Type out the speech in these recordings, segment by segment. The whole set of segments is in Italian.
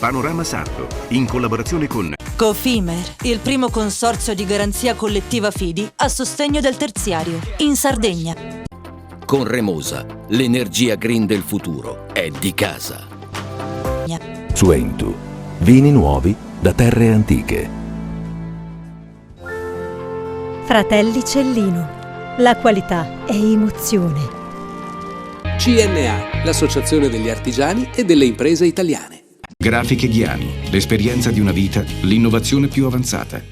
Panorama Sardo, in collaborazione con Cofimer, il primo consorzio di garanzia collettiva Fidi a sostegno del terziario, in Sardegna. Con Remosa, l'energia green del futuro è di casa. Suentu, vini nuovi da terre antiche. Fratelli Cellino, la qualità è emozione. CNA, l'associazione degli artigiani e delle imprese italiane. Grafiche Ghiani, l'esperienza di una vita, l'innovazione più avanzata.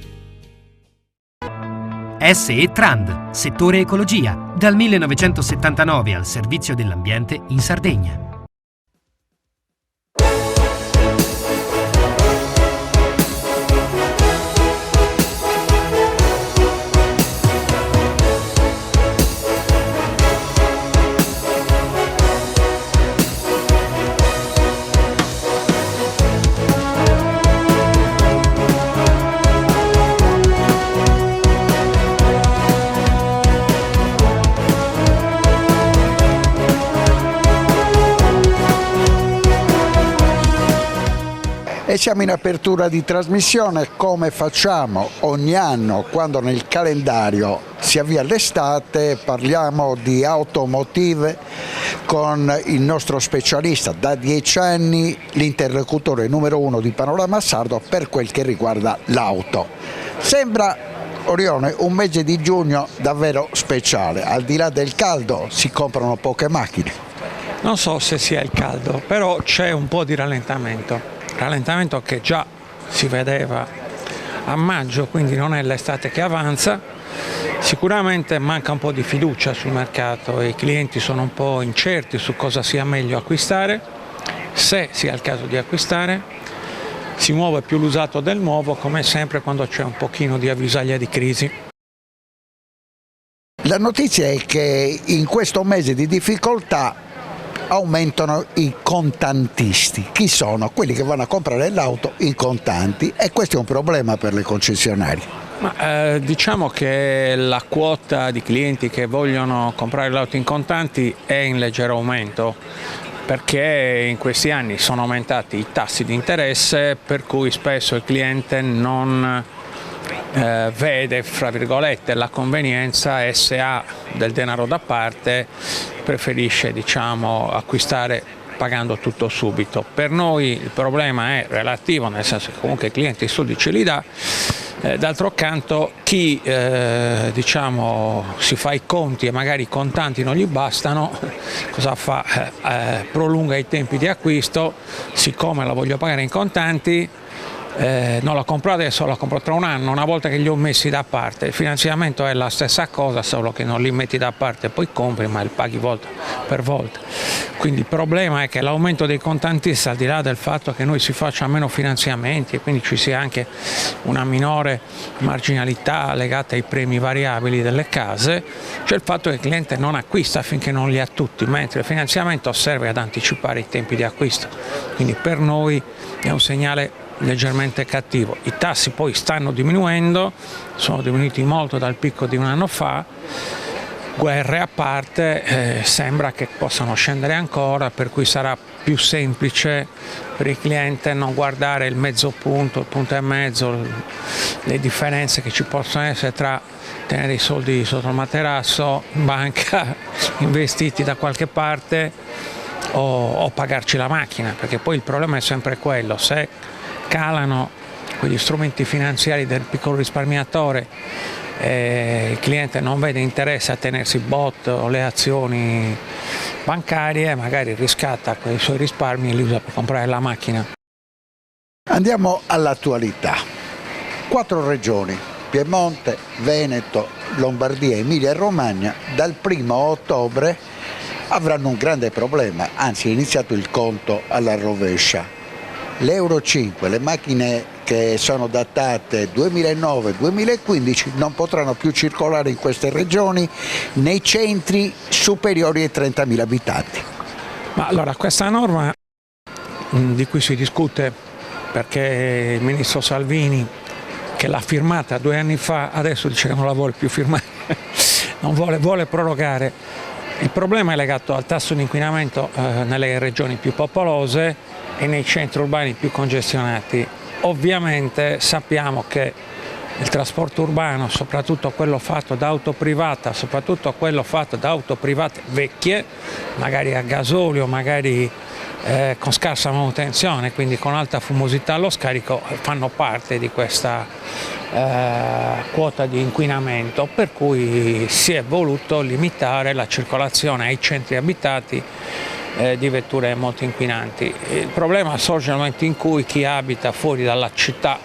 SE Trand, settore ecologia, dal 1979 al servizio dell'ambiente in Sardegna. E siamo in apertura di trasmissione, come facciamo ogni anno quando nel calendario si avvia l'estate. Parliamo di automotive con il nostro specialista, da 10 anni l'interlocutore numero 1 di Panorama Sardo per quel che riguarda l'auto. Sembra, Orione, un mese di giugno davvero speciale. Al di là del caldo si comprano poche macchine. Non so se sia il caldo, però c'è un po' di rallentamento che già si vedeva a maggio, quindi non è l'estate che avanza. Sicuramente manca un po' di fiducia sul mercato e i clienti sono un po' incerti su cosa sia meglio acquistare, se sia il caso di acquistare. Si muove più l'usato del nuovo, come sempre quando c'è un pochino di avvisaglia di crisi. La notizia è che in questo mese di difficoltà aumentano i contantisti. Chi sono? Quelli che vanno a comprare l'auto in contanti, e questo è un problema per le concessionarie. Diciamo che la quota di clienti che vogliono comprare l'auto in contanti è in leggero aumento, perché in questi anni sono aumentati i tassi di interesse, per cui spesso il cliente non vede, fra virgolette, la convenienza, e se ha del denaro da parte preferisce, diciamo, acquistare pagando tutto subito. Per noi il problema è relativo, nel senso che comunque il cliente i soldi ce li dà. D'altro canto chi diciamo, si fa i conti e magari i contanti non gli bastano, cosa fa? Prolunga i tempi di acquisto. Siccome la voglio pagare in contanti, non la compro adesso, la compro tra un anno, una volta che li ho messi da parte. Il finanziamento è la stessa cosa, solo che non li metti da parte e poi compri, ma li paghi volta per volta. Quindi il problema è che l'aumento dei contantisti, al di là del fatto che noi si faccia meno finanziamenti e quindi ci sia anche una minore marginalità legata ai premi variabili delle case, c'è il fatto che il cliente non acquista finché non li ha tutti, mentre il finanziamento serve ad anticipare i tempi di acquisto. Quindi per noi è un segnale leggermente cattivo. I tassi poi stanno diminuendo, sono diminuiti molto dal picco di un anno fa. Guerre a parte, sembra che possano scendere ancora, per cui sarà più semplice per il cliente non guardare il mezzo punto, il punto e mezzo, le differenze che ci possono essere tra tenere i soldi sotto il materasso in banca investiti da qualche parte o pagarci la macchina, perché poi il problema è sempre quello: se calano quegli strumenti finanziari del piccolo risparmiatore, il cliente non vede interesse a tenersi bot o le azioni bancarie, magari riscatta quei suoi risparmi e li usa per comprare la macchina. Andiamo all'attualità. 4 regioni, Piemonte, Veneto, Lombardia, Emilia e Romagna, dal 1° ottobre avranno un grande problema, anzi è iniziato il conto alla rovescia. L'Euro 5, le macchine che sono datate 2009-2015 non potranno più circolare in queste regioni nei centri superiori ai 30.000 abitanti. Ma allora, questa norma di cui si discute perché il ministro Salvini, che l'ha firmata 2 anni fa, adesso dice che non la vuole più firmare, non vuole prorogare. Il problema è legato al tasso di inquinamento nelle regioni più popolose, e nei centri urbani più congestionati. Ovviamente sappiamo che il trasporto urbano, soprattutto quello fatto da auto privata, soprattutto quello fatto da auto private vecchie, magari a gasolio, magari con scarsa manutenzione, quindi con alta fumosità allo scarico, fanno parte di questa quota di inquinamento, per cui si è voluto limitare la circolazione ai centri abitati di vetture molto inquinanti. Il problema sorge nel momento in cui chi abita fuori dalla città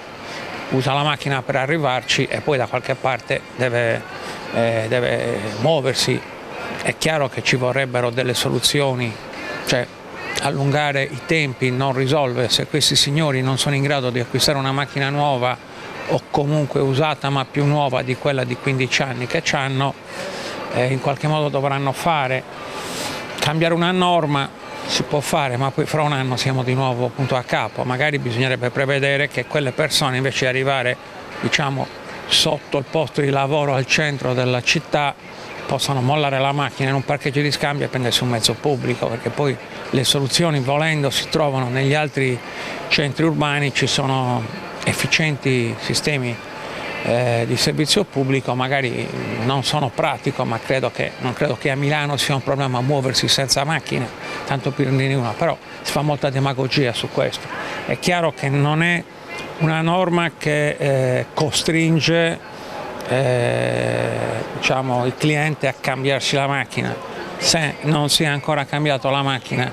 usa la macchina per arrivarci e poi da qualche parte deve muoversi. È chiaro che ci vorrebbero delle soluzioni, cioè allungare i tempi non risolve. Se questi signori non sono in grado di acquistare una macchina nuova o comunque usata ma più nuova di quella di 15 anni che hanno, in qualche modo dovranno fare. Cambiare una norma si può fare, ma poi fra un anno siamo di nuovo punto a capo. Magari bisognerebbe prevedere che quelle persone, invece di arrivare, diciamo, sotto il posto di lavoro al centro della città, possano mollare la macchina in un parcheggio di scambio e prendersi un mezzo pubblico, perché poi le soluzioni, volendo, si trovano negli altri centri urbani. Ci sono efficienti sistemi di servizio pubblico, magari non sono pratico, ma non credo che a Milano sia un problema muoversi senza macchine, tanto per dirne una, però si fa molta demagogia su questo. È chiaro che non è una norma che costringe diciamo, il cliente a cambiarsi la macchina. Se non si è ancora cambiato la macchina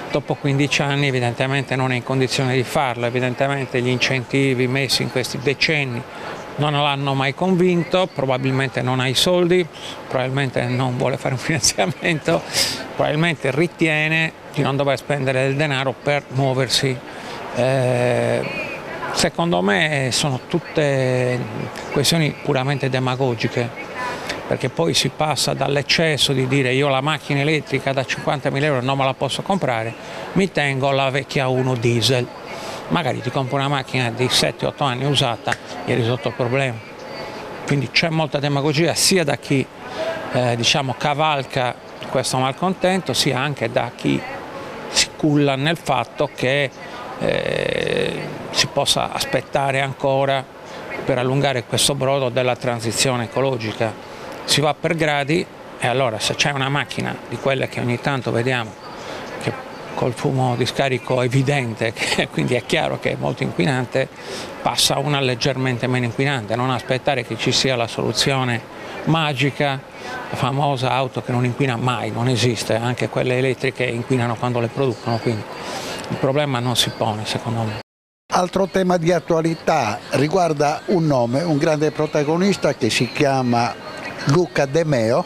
dopo 15 anni, evidentemente non è in condizione di farlo. Evidentemente gli incentivi messi in questi decenni non l'hanno mai convinto, probabilmente non ha i soldi, probabilmente non vuole fare un finanziamento, probabilmente ritiene di non dover spendere del denaro per muoversi. Secondo me sono tutte questioni puramente demagogiche, perché poi si passa dall'eccesso di dire io la macchina elettrica da 50.000 euro non me la posso comprare, mi tengo la vecchia 1 diesel. Magari ti compri una macchina di 7-8 anni usata e hai risolto il problema. Quindi c'è molta demagogia sia da chi diciamo, cavalca questo malcontento, sia anche da chi si culla nel fatto che si possa aspettare ancora per allungare questo brodo della transizione ecologica. Si va per gradi e allora se c'è una macchina di quelle che ogni tanto vediamo che col fumo di scarico evidente, che quindi è chiaro che è molto inquinante, passa una leggermente meno inquinante, non aspettare che ci sia la soluzione magica, la famosa auto che non inquina mai, non esiste, anche quelle elettriche inquinano quando le producono, quindi il problema non si pone secondo me. Altro tema di attualità riguarda un nome, un grande protagonista che si chiama Luca De Meo,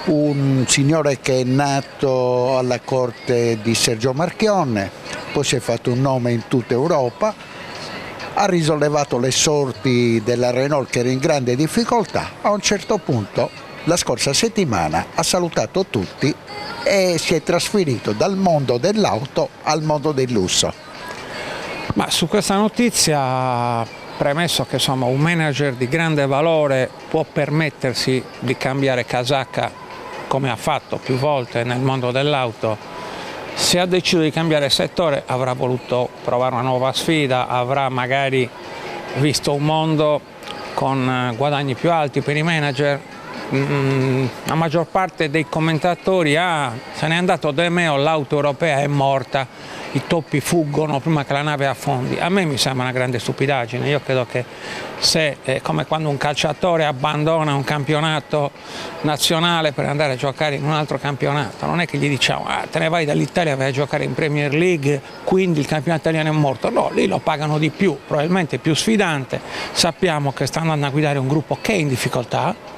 un signore che è nato alla corte di Sergio Marchionne, poi si è fatto un nome in tutta Europa, ha risollevato le sorti della Renault che era in grande difficoltà. A un certo punto, la scorsa settimana, ha salutato tutti e si è trasferito dal mondo dell'auto al mondo del lusso. Ma su questa notizia, premesso che insomma, un manager di grande valore può permettersi di cambiare casacca come ha fatto più volte nel mondo dell'auto, se ha deciso di cambiare settore avrà voluto provare una nuova sfida, avrà magari visto un mondo con guadagni più alti per i manager. La maggior parte dei commentatori se n'è andato De Meo, l'auto europea è morta, i toppi fuggono prima che la nave affondi. A me mi sembra una grande stupidaggine. Io credo che se è come quando un calciatore abbandona un campionato nazionale per andare a giocare in un altro campionato, non è che gli diciamo te ne vai dall'Italia, vai a giocare in Premier League, quindi il campionato italiano è morto. No, lì lo pagano di più, probabilmente più sfidante. Sappiamo che sta andando a guidare un gruppo che è in difficoltà,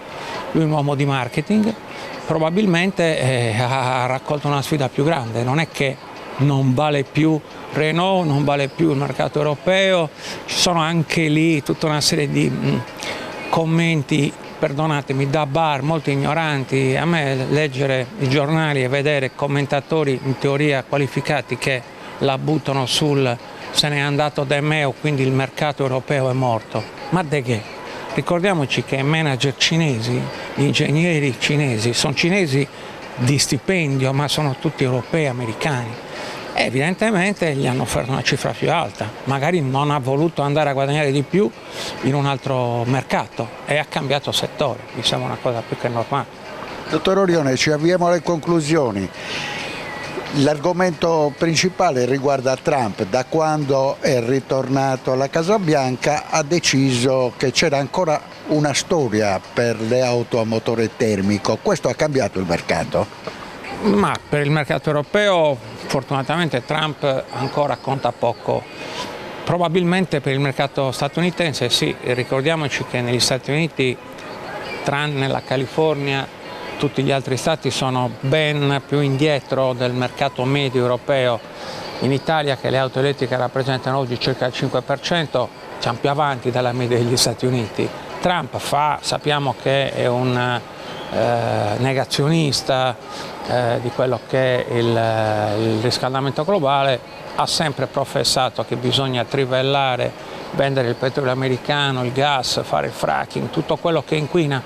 lui è un uomo di marketing, probabilmente ha raccolto una sfida più grande. Non è che non vale più Renault, non vale più il mercato europeo, ci sono anche lì tutta una serie di commenti, perdonatemi, da bar molto ignoranti. A me leggere i giornali e vedere commentatori in teoria qualificati che la buttano sul se n'è andato De Meo, quindi il mercato europeo è morto. Ma de che? Ricordiamoci che i manager cinesi, gli ingegneri cinesi, sono cinesi di stipendio, ma sono tutti europei, americani. Evidentemente gli hanno offerto una cifra più alta, magari non ha voluto andare a guadagnare di più in un altro mercato e ha cambiato settore, mi sembra una cosa più che normale. Dottor Orione, ci avviamo alle conclusioni. L'argomento principale riguarda Trump. Da quando è ritornato alla Casa Bianca ha deciso che c'era ancora una storia per le auto a motore termico. Questo ha cambiato il mercato? Ma per il mercato europeo fortunatamente Trump ancora conta poco. Probabilmente per il mercato statunitense sì, ricordiamoci che negli Stati Uniti, tranne la California, tutti gli altri stati sono ben più indietro del mercato medio europeo. In Italia, che le auto elettriche rappresentano oggi circa il 5%, siamo più avanti dalla media degli Stati Uniti. Trump sappiamo che è un negazionista di quello che è il riscaldamento globale, ha sempre professato che bisogna trivellare, vendere il petrolio americano, il gas, fare il fracking, tutto quello che inquina.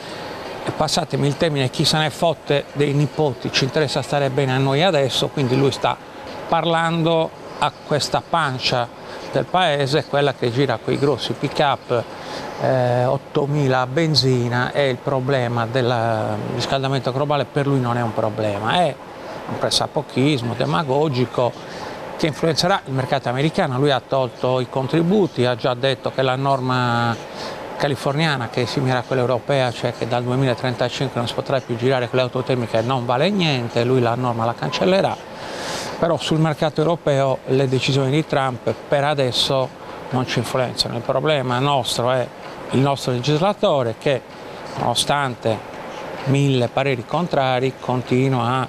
E passatemi il termine, chi se ne fotte dei nipoti, ci interessa stare bene a noi adesso, quindi lui sta parlando a questa pancia del paese, quella che gira con i grossi pick-up 8.000 a benzina, e il problema del riscaldamento globale per lui non è un problema, è un pressapochismo demagogico che influenzerà il mercato americano. Lui ha tolto i contributi, ha già detto che la norma californiana, che è simile a quella europea, cioè che dal 2035 non si potrà più girare con le auto termiche, non vale niente, lui la norma la cancellerà. Però sul mercato europeo le decisioni di Trump per adesso non ci influenzano. Il problema nostro è il nostro legislatore che, nonostante 1000 pareri contrari, continua a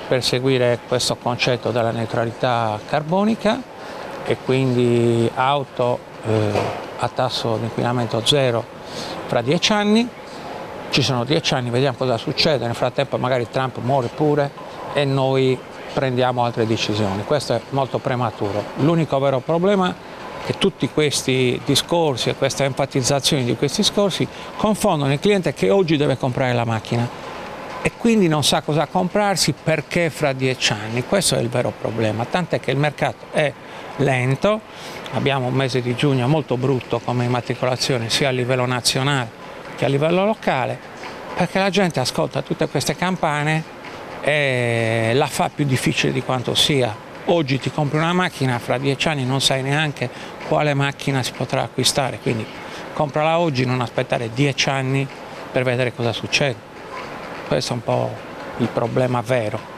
perseguire questo concetto della neutralità carbonica e quindi auto a tasso di inquinamento zero fra 10 anni. Ci sono 10 anni, vediamo cosa succede, nel frattempo magari Trump muore pure e noi prendiamo altre decisioni. Questo è molto prematuro. L'unico vero problema è che tutti questi discorsi e queste enfatizzazioni di questi discorsi confondono il cliente che oggi deve comprare la macchina e quindi non sa cosa comprarsi perché fra 10 anni. Questo è il vero problema, tant'è che il mercato è lento. Abbiamo un mese di giugno molto brutto come immatricolazione sia a livello nazionale che a livello locale, perché la gente ascolta tutte queste campane e la fa più difficile di quanto sia. Oggi ti compri una macchina, fra 10 anni non sai neanche quale macchina si potrà acquistare, quindi comprala oggi, non aspettare 10 anni per vedere cosa succede. Questo è un po' il problema vero.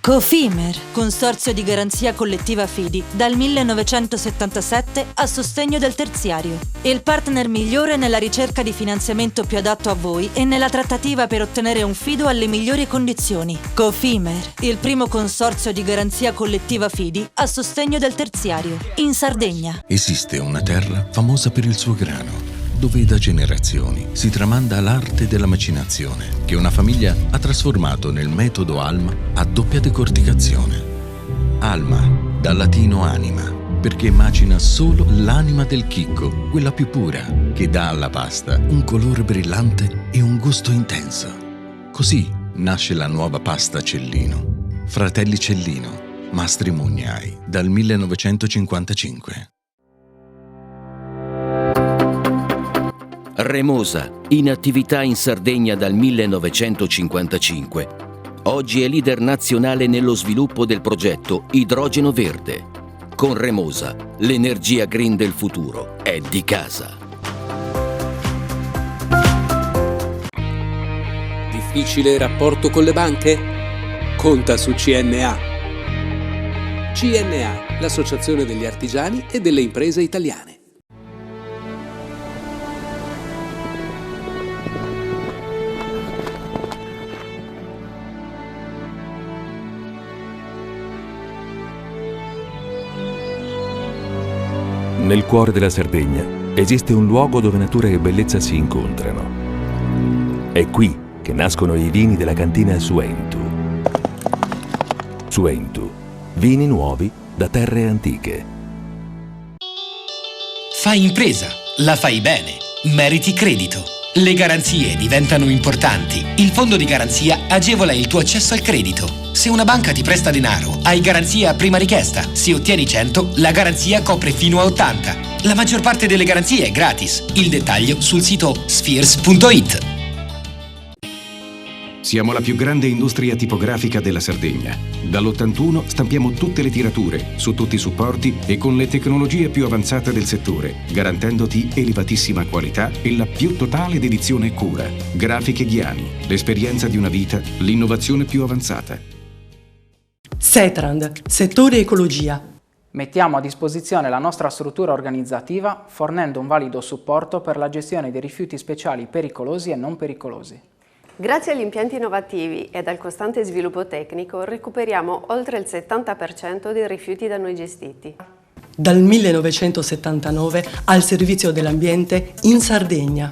Cofimer, consorzio di garanzia collettiva Fidi, dal 1977 a sostegno del terziario. Il partner migliore nella ricerca di finanziamento più adatto a voi e nella trattativa per ottenere un fido alle migliori condizioni. Cofimer, il primo consorzio di garanzia collettiva Fidi a sostegno del terziario, in Sardegna. Esiste una terra famosa per il suo grano, dove da generazioni si tramanda l'arte della macinazione, che una famiglia ha trasformato nel metodo Alma a doppia decorticazione. Alma, dal latino anima, perché macina solo l'anima del chicco, quella più pura, che dà alla pasta un colore brillante e un gusto intenso. Così nasce la nuova pasta Cellino. Fratelli Cellino, Mastri Mugnai, dal 1955. Remosa, in attività in Sardegna dal 1955. Oggi è leader nazionale nello sviluppo del progetto Idrogeno Verde. Con Remosa, l'energia green del futuro è di casa. Difficile rapporto con le banche? Conta su CNA. CNA, l'associazione degli artigiani e delle imprese italiane. Nel cuore della Sardegna esiste un luogo dove natura e bellezza si incontrano. È qui che nascono i vini della cantina Suentu. Suentu, vini nuovi da terre antiche. Fai impresa, la fai bene, meriti credito. Le garanzie diventano importanti. Il fondo di garanzia agevola il tuo accesso al credito. Se una banca ti presta denaro, hai garanzia a prima richiesta. Se ottieni 100, la garanzia copre fino a 80. La maggior parte delle garanzie è gratis. Il dettaglio sul sito spheres.it. Siamo la più grande industria tipografica della Sardegna. Dall'81 stampiamo tutte le tirature, su tutti i supporti e con le tecnologie più avanzate del settore, garantendoti elevatissima qualità e la più totale dedizione e cura. Grafiche Ghiani, l'esperienza di una vita, l'innovazione più avanzata. Setrand, settore ecologia. Mettiamo a disposizione la nostra struttura organizzativa fornendo un valido supporto per la gestione dei rifiuti speciali pericolosi e non pericolosi. Grazie agli impianti innovativi e al costante sviluppo tecnico recuperiamo oltre il 70% dei rifiuti da noi gestiti. Dal 1979 al servizio dell'ambiente in Sardegna.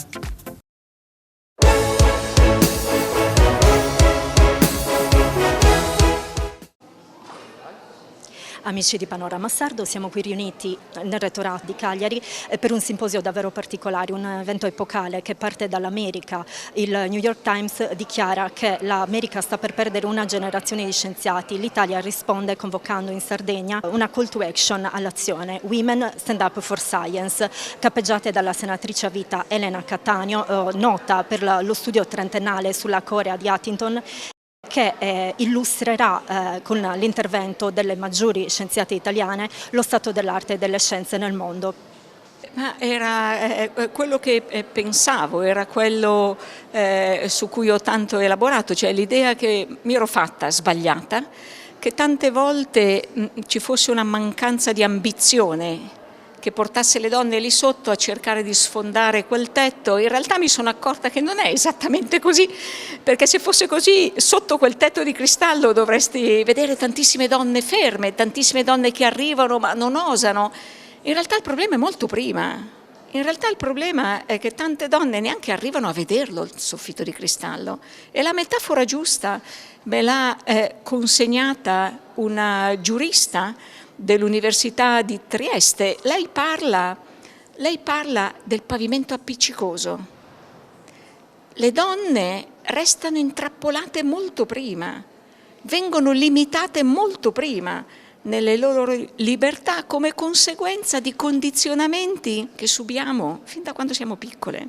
Amici di Panorama Sardo, siamo qui riuniti nel rettorato di Cagliari per un simposio davvero particolare, un evento epocale che parte dall'America. Il New York Times dichiara che l'America sta per perdere una generazione di scienziati. L'Italia risponde convocando in Sardegna una call to action all'azione, Women Stand Up for Science, cappeggiate dalla senatrice a vita Elena Cattaneo, nota per lo studio trentennale sulla Corea di Huntington, che illustrerà con l'intervento delle maggiori scienziate italiane lo stato dell'arte e delle scienze nel mondo. Ma era quello che pensavo, era quello su cui ho tanto elaborato, cioè l'idea che mi ero fatta sbagliata, che tante volte ci fosse una mancanza di ambizione che portasse le donne lì sotto a cercare di sfondare quel tetto. In realtà mi sono accorta che non è esattamente così, perché se fosse così, sotto quel tetto di cristallo dovresti vedere tantissime donne ferme, tantissime donne che arrivano ma non osano. In realtà il problema è molto prima. In realtà il problema è che tante donne neanche arrivano a vederlo il soffitto di cristallo. E la metafora giusta me l'ha consegnata una giurista dell'Università di Trieste. Lei parla del pavimento appiccicoso. Le donne restano intrappolate molto prima, vengono limitate molto prima nelle loro libertà come conseguenza di condizionamenti che subiamo fin da quando siamo piccole.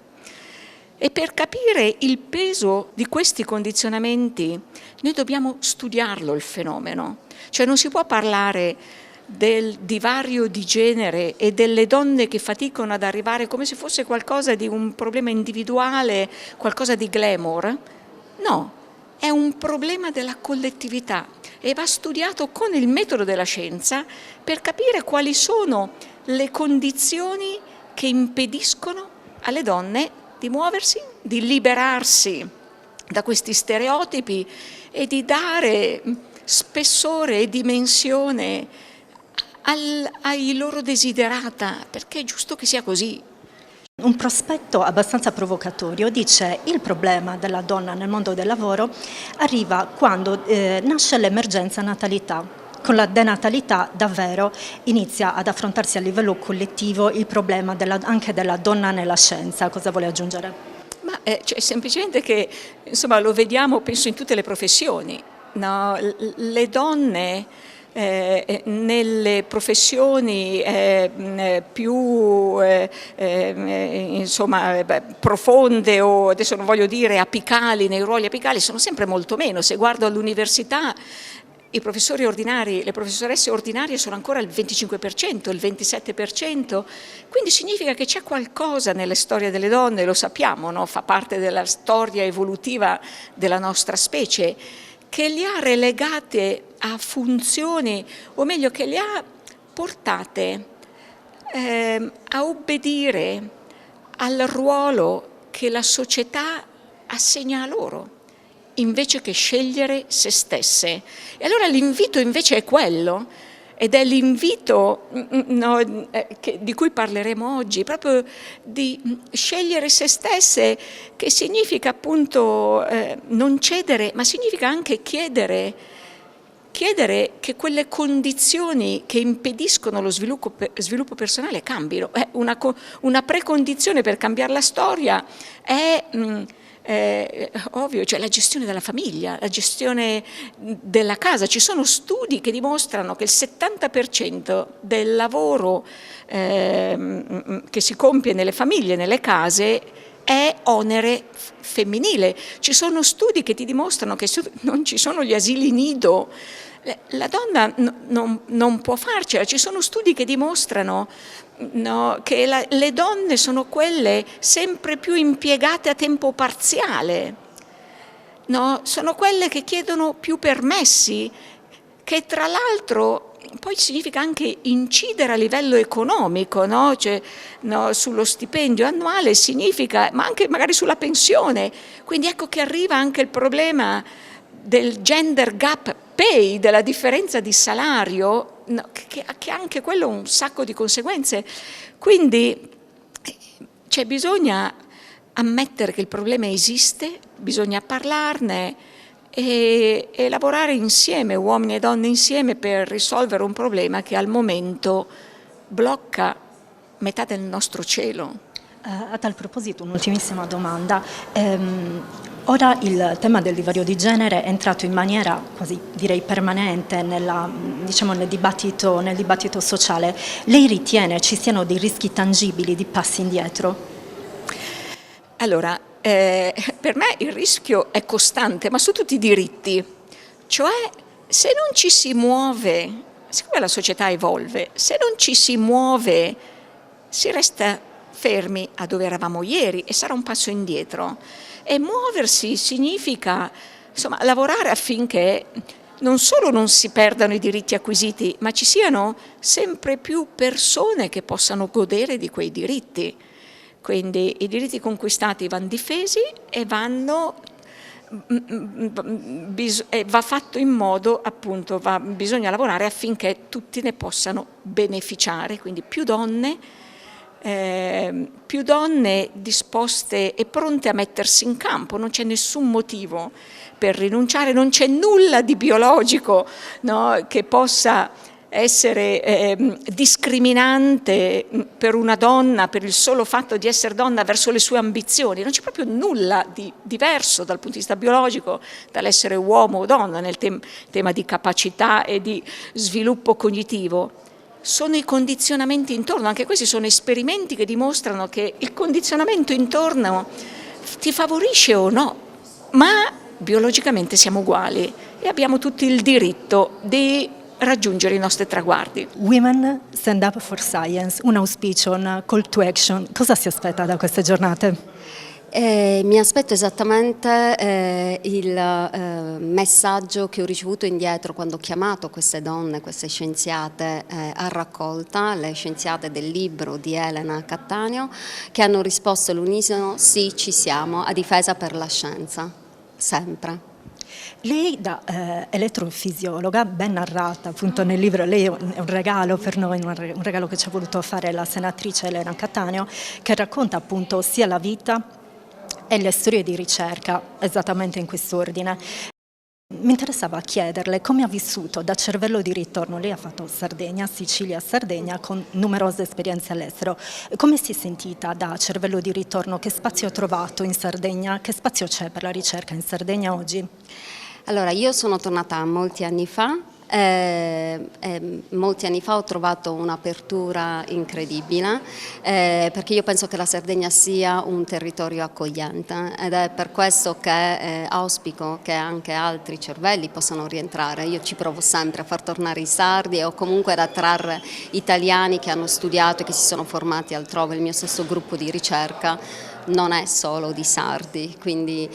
E per capire il peso di questi condizionamenti noi dobbiamo studiarlo il fenomeno, cioè non si può parlare del divario di genere e delle donne che faticano ad arrivare come se fosse qualcosa di un problema individuale, qualcosa di glamour. No, è un problema della collettività e va studiato con il metodo della scienza per capire quali sono le condizioni che impediscono alle donne di muoversi, di liberarsi da questi stereotipi e di dare spessore e dimensione ai loro desiderata, perché è giusto che sia così. Un prospetto abbastanza provocatorio dice: il problema della donna nel mondo del lavoro arriva quando nasce l'emergenza natalità. Con la denatalità davvero inizia ad affrontarsi a livello collettivo il problema anche della donna nella scienza. Cosa vuole aggiungere? Ma cioè, semplicemente che insomma, lo vediamo penso in tutte le professioni, no? Le donne nelle professioni più insomma, profonde o adesso non voglio dire apicali, nei ruoli apicali sono sempre molto meno. Se guardo all'università i professori ordinari, le professoresse ordinarie sono ancora il 25%, il 27%, quindi significa che c'è qualcosa nelle storie delle donne, lo sappiamo, no? Fa parte della storia evolutiva della nostra specie, che le ha relegate a funzioni, o meglio che le ha portate a obbedire al ruolo che la società assegna a loro, invece che scegliere se stesse. E allora l'invito invece è quello, ed è l'invito di cui parleremo oggi, proprio di scegliere se stesse, che significa appunto non cedere, ma significa anche chiedere chiedere che quelle condizioni che impediscono lo sviluppo personale cambino. Una precondizione per cambiare la storia è ovvio, cioè la gestione della famiglia, la gestione della casa. Ci sono studi che dimostrano che il 70% del lavoro che si compie nelle famiglie, nelle case, è onere femminile. Ci sono studi che ti dimostrano che non ci sono gli asili nido, la donna non può farcela. Ci sono studi che dimostrano che le donne sono quelle sempre più impiegate a tempo parziale, sono quelle che chiedono più permessi, che tra l'altro poi significa anche incidere a livello economico, sullo stipendio annuale significa, ma anche magari sulla pensione. Quindi ecco che arriva anche il problema del gender gap pay, della differenza di salario, che anche quello ha un sacco di conseguenze. Quindi bisogna ammettere che il problema esiste, bisogna parlarne e lavorare insieme, uomini e donne insieme, per risolvere un problema che al momento blocca metà del nostro cielo. A tal proposito, un'ultimissima domanda. Ora il tema del divario di genere è entrato in maniera quasi direi permanente nel dibattito sociale. Lei ritiene ci siano dei rischi tangibili di passi indietro? Allora, per me il rischio è costante, ma su tutti i diritti. Cioè, se non ci si muove, siccome la società evolve, se non ci si muove, si resta fermi a dove eravamo ieri e sarà un passo indietro. E muoversi significa, lavorare affinché non solo non si perdano i diritti acquisiti, ma ci siano sempre più persone che possano godere di quei diritti. Quindi i diritti conquistati vanno difesi e va fatto in modo, appunto, bisogna lavorare affinché tutti ne possano beneficiare, quindi più donne disposte e pronte a mettersi in campo. Non c'è nessun motivo per rinunciare, non c'è nulla di biologico che possa essere discriminante per una donna per il solo fatto di essere donna verso le sue ambizioni. Non c'è proprio nulla di diverso dal punto di vista biologico dall'essere uomo o donna nel tema di capacità e di sviluppo cognitivo. Sono i condizionamenti intorno, anche questi sono esperimenti che dimostrano che il condizionamento intorno ti favorisce o no, ma biologicamente siamo uguali e abbiamo tutti il diritto di raggiungere i nostri traguardi. Women Stand Up for Science, un auspicio, un call to action. Cosa si aspetta da queste giornate? Mi aspetto esattamente il messaggio che ho ricevuto indietro quando ho chiamato queste donne, queste scienziate a raccolta, le scienziate del libro di Elena Cattaneo, che hanno risposto all'unisono: sì, ci siamo, a difesa per la scienza, sempre. Lei da elettrofisiologa, ben narrata appunto nel libro, lei è un regalo per noi, un regalo che ci ha voluto fare la senatrice Elena Cattaneo, che racconta appunto sia la vita e le storie di ricerca, esattamente in quest'ordine. Mi interessava chiederle come ha vissuto da cervello di ritorno. Lei ha fatto Sardegna, Sicilia, Sardegna, con numerose esperienze all'estero. Come si è sentita da cervello di ritorno? Che spazio ha trovato in Sardegna? Che spazio c'è per la ricerca in Sardegna oggi? Allora, io sono tornata molti anni fa. Molti anni fa ho trovato un'apertura incredibile, perché io penso che la Sardegna sia un territorio accogliente, ed è per questo che auspico che anche altri cervelli possano rientrare. Io ci provo sempre a far tornare i sardi o comunque ad attrarre italiani che hanno studiato e che si sono formati altrove. Il mio stesso gruppo di ricerca non è solo di sardi, quindi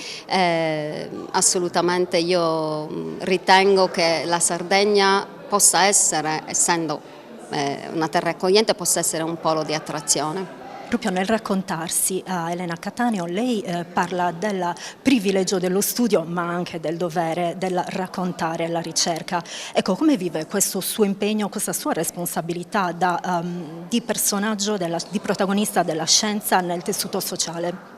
assolutamente io ritengo che la Sardegna possa essere, essendo una terra accogliente, possa essere un polo di attrazione. Proprio nel raccontarsi a Elena Cattaneo, lei parla del privilegio dello studio, ma anche del dovere del raccontare la ricerca. Ecco, come vive questo suo impegno, questa sua responsabilità di personaggio, di protagonista della scienza nel tessuto sociale?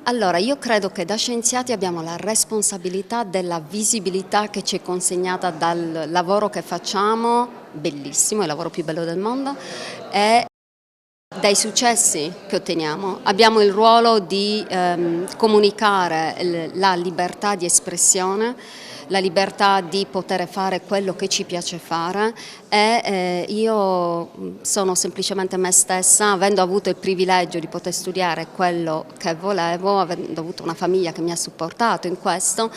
Allora, io credo che da scienziati abbiamo la responsabilità della visibilità che ci è consegnata dal lavoro che facciamo, bellissimo, è il lavoro più bello del mondo, e dai successi che otteniamo. Abbiamo il ruolo di comunicare la libertà di espressione, la libertà di poter fare quello che ci piace fare, e io sono semplicemente me stessa, avendo avuto il privilegio di poter studiare quello che volevo, avendo avuto una famiglia che mi ha supportato in questo,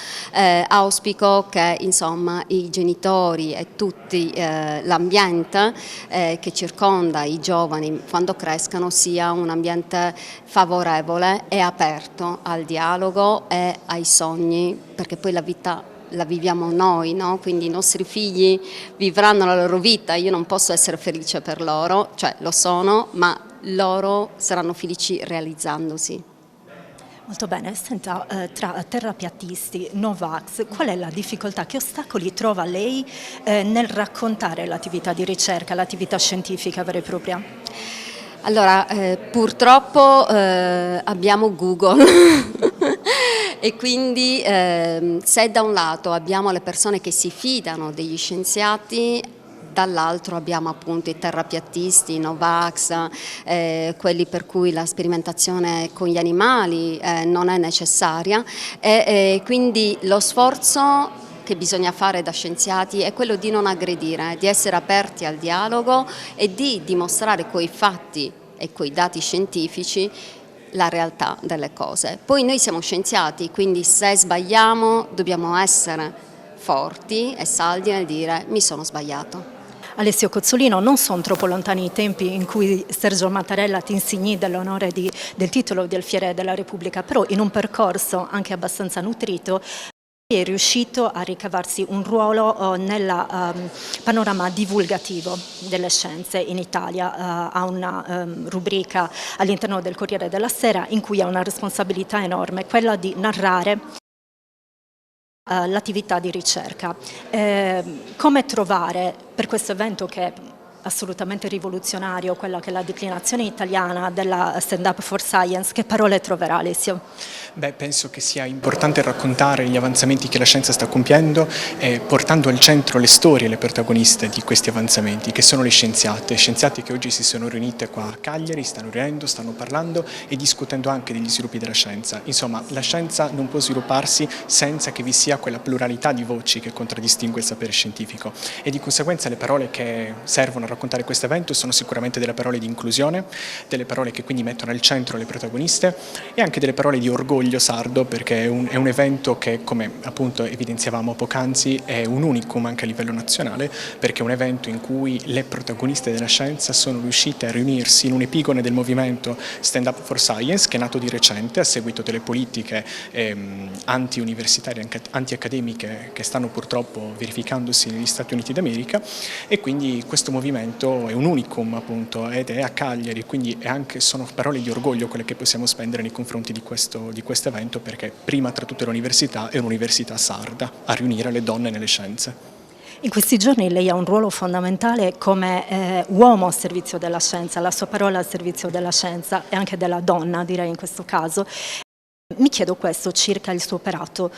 auspico che insomma i genitori e tutti l'ambiente che circonda i giovani quando crescano sia un ambiente favorevole e aperto al dialogo e ai sogni, perché poi la vita la viviamo noi, no? Quindi i nostri figli vivranno la loro vita, io non posso essere felice per loro, cioè lo sono, ma loro saranno felici realizzandosi. Molto bene, senta, tra terrapiattisti, Novax, qual è la difficoltà, che ostacoli trova lei nel raccontare l'attività di ricerca, l'attività scientifica vera e propria? Allora, purtroppo abbiamo Google e quindi se da un lato abbiamo le persone che si fidano degli scienziati, dall'altro abbiamo appunto i terrapiattisti, i Novax, quelli per cui la sperimentazione con gli animali non è necessaria, e quindi lo sforzo che bisogna fare da scienziati è quello di non aggredire, di essere aperti al dialogo e di dimostrare coi fatti e coi dati scientifici la realtà delle cose. Poi noi siamo scienziati, quindi se sbagliamo dobbiamo essere forti e saldi nel dire mi sono sbagliato. Alessio Cozzolino, non sono troppo lontani i tempi in cui Sergio Mattarella ti insignì dell'onore del titolo di Alfiere della Repubblica, però in un percorso anche abbastanza nutrito è riuscito a ricavarsi un ruolo nel panorama divulgativo delle scienze in Italia. Ha una rubrica all'interno del Corriere della Sera in cui ha una responsabilità enorme, quella di narrare l'attività di ricerca. Come trovare per questo evento che è assolutamente rivoluzionario, quella che è la declinazione italiana della Stand Up for Science, che parole troverà Alessio? Beh, penso che sia importante raccontare gli avanzamenti che la scienza sta compiendo, portando al centro le storie e le protagoniste di questi avanzamenti, che sono le scienziate che oggi si sono riunite qua a Cagliari, stanno riunendo, stanno parlando e discutendo anche degli sviluppi della scienza. Insomma, la scienza non può svilupparsi senza che vi sia quella pluralità di voci che contraddistingue il sapere scientifico, e di conseguenza le parole che servono a raccontare questo evento sono sicuramente delle parole di inclusione, delle parole che quindi mettono al centro le protagoniste, e anche delle parole di orgoglio sardo, perché è un evento che, come appunto evidenziavamo poc'anzi, è un unicum anche a livello nazionale, perché è un evento in cui le protagoniste della scienza sono riuscite a riunirsi in un'epigone del movimento Stand Up for Science, che è nato di recente a seguito delle politiche anti-universitarie, anti-accademiche che stanno purtroppo verificandosi negli Stati Uniti d'America, e quindi questo movimento è un unicum appunto, ed è a Cagliari, quindi sono parole di orgoglio quelle che possiamo spendere nei confronti di questo evento, perché prima tra tutte l'università è un'università sarda a riunire le donne nelle scienze. In questi giorni lei ha un ruolo fondamentale come uomo a servizio della scienza, la sua parola al servizio della scienza e anche della donna, direi in questo caso. Mi chiedo questo circa il suo operato.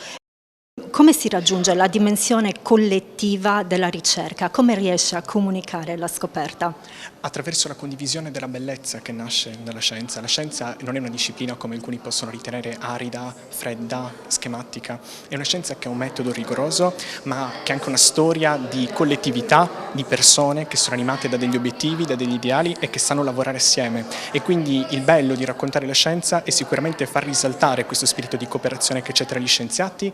Come si raggiunge la dimensione collettiva della ricerca? Come riesce a comunicare la scoperta? Attraverso la condivisione della bellezza che nasce dalla scienza. La scienza non è una disciplina come alcuni possono ritenere arida, fredda, schematica. È una scienza che ha un metodo rigoroso, ma che ha anche una storia di collettività, di persone che sono animate da degli obiettivi, da degli ideali e che sanno lavorare assieme. E quindi il bello di raccontare la scienza è sicuramente far risaltare questo spirito di cooperazione che c'è tra gli scienziati,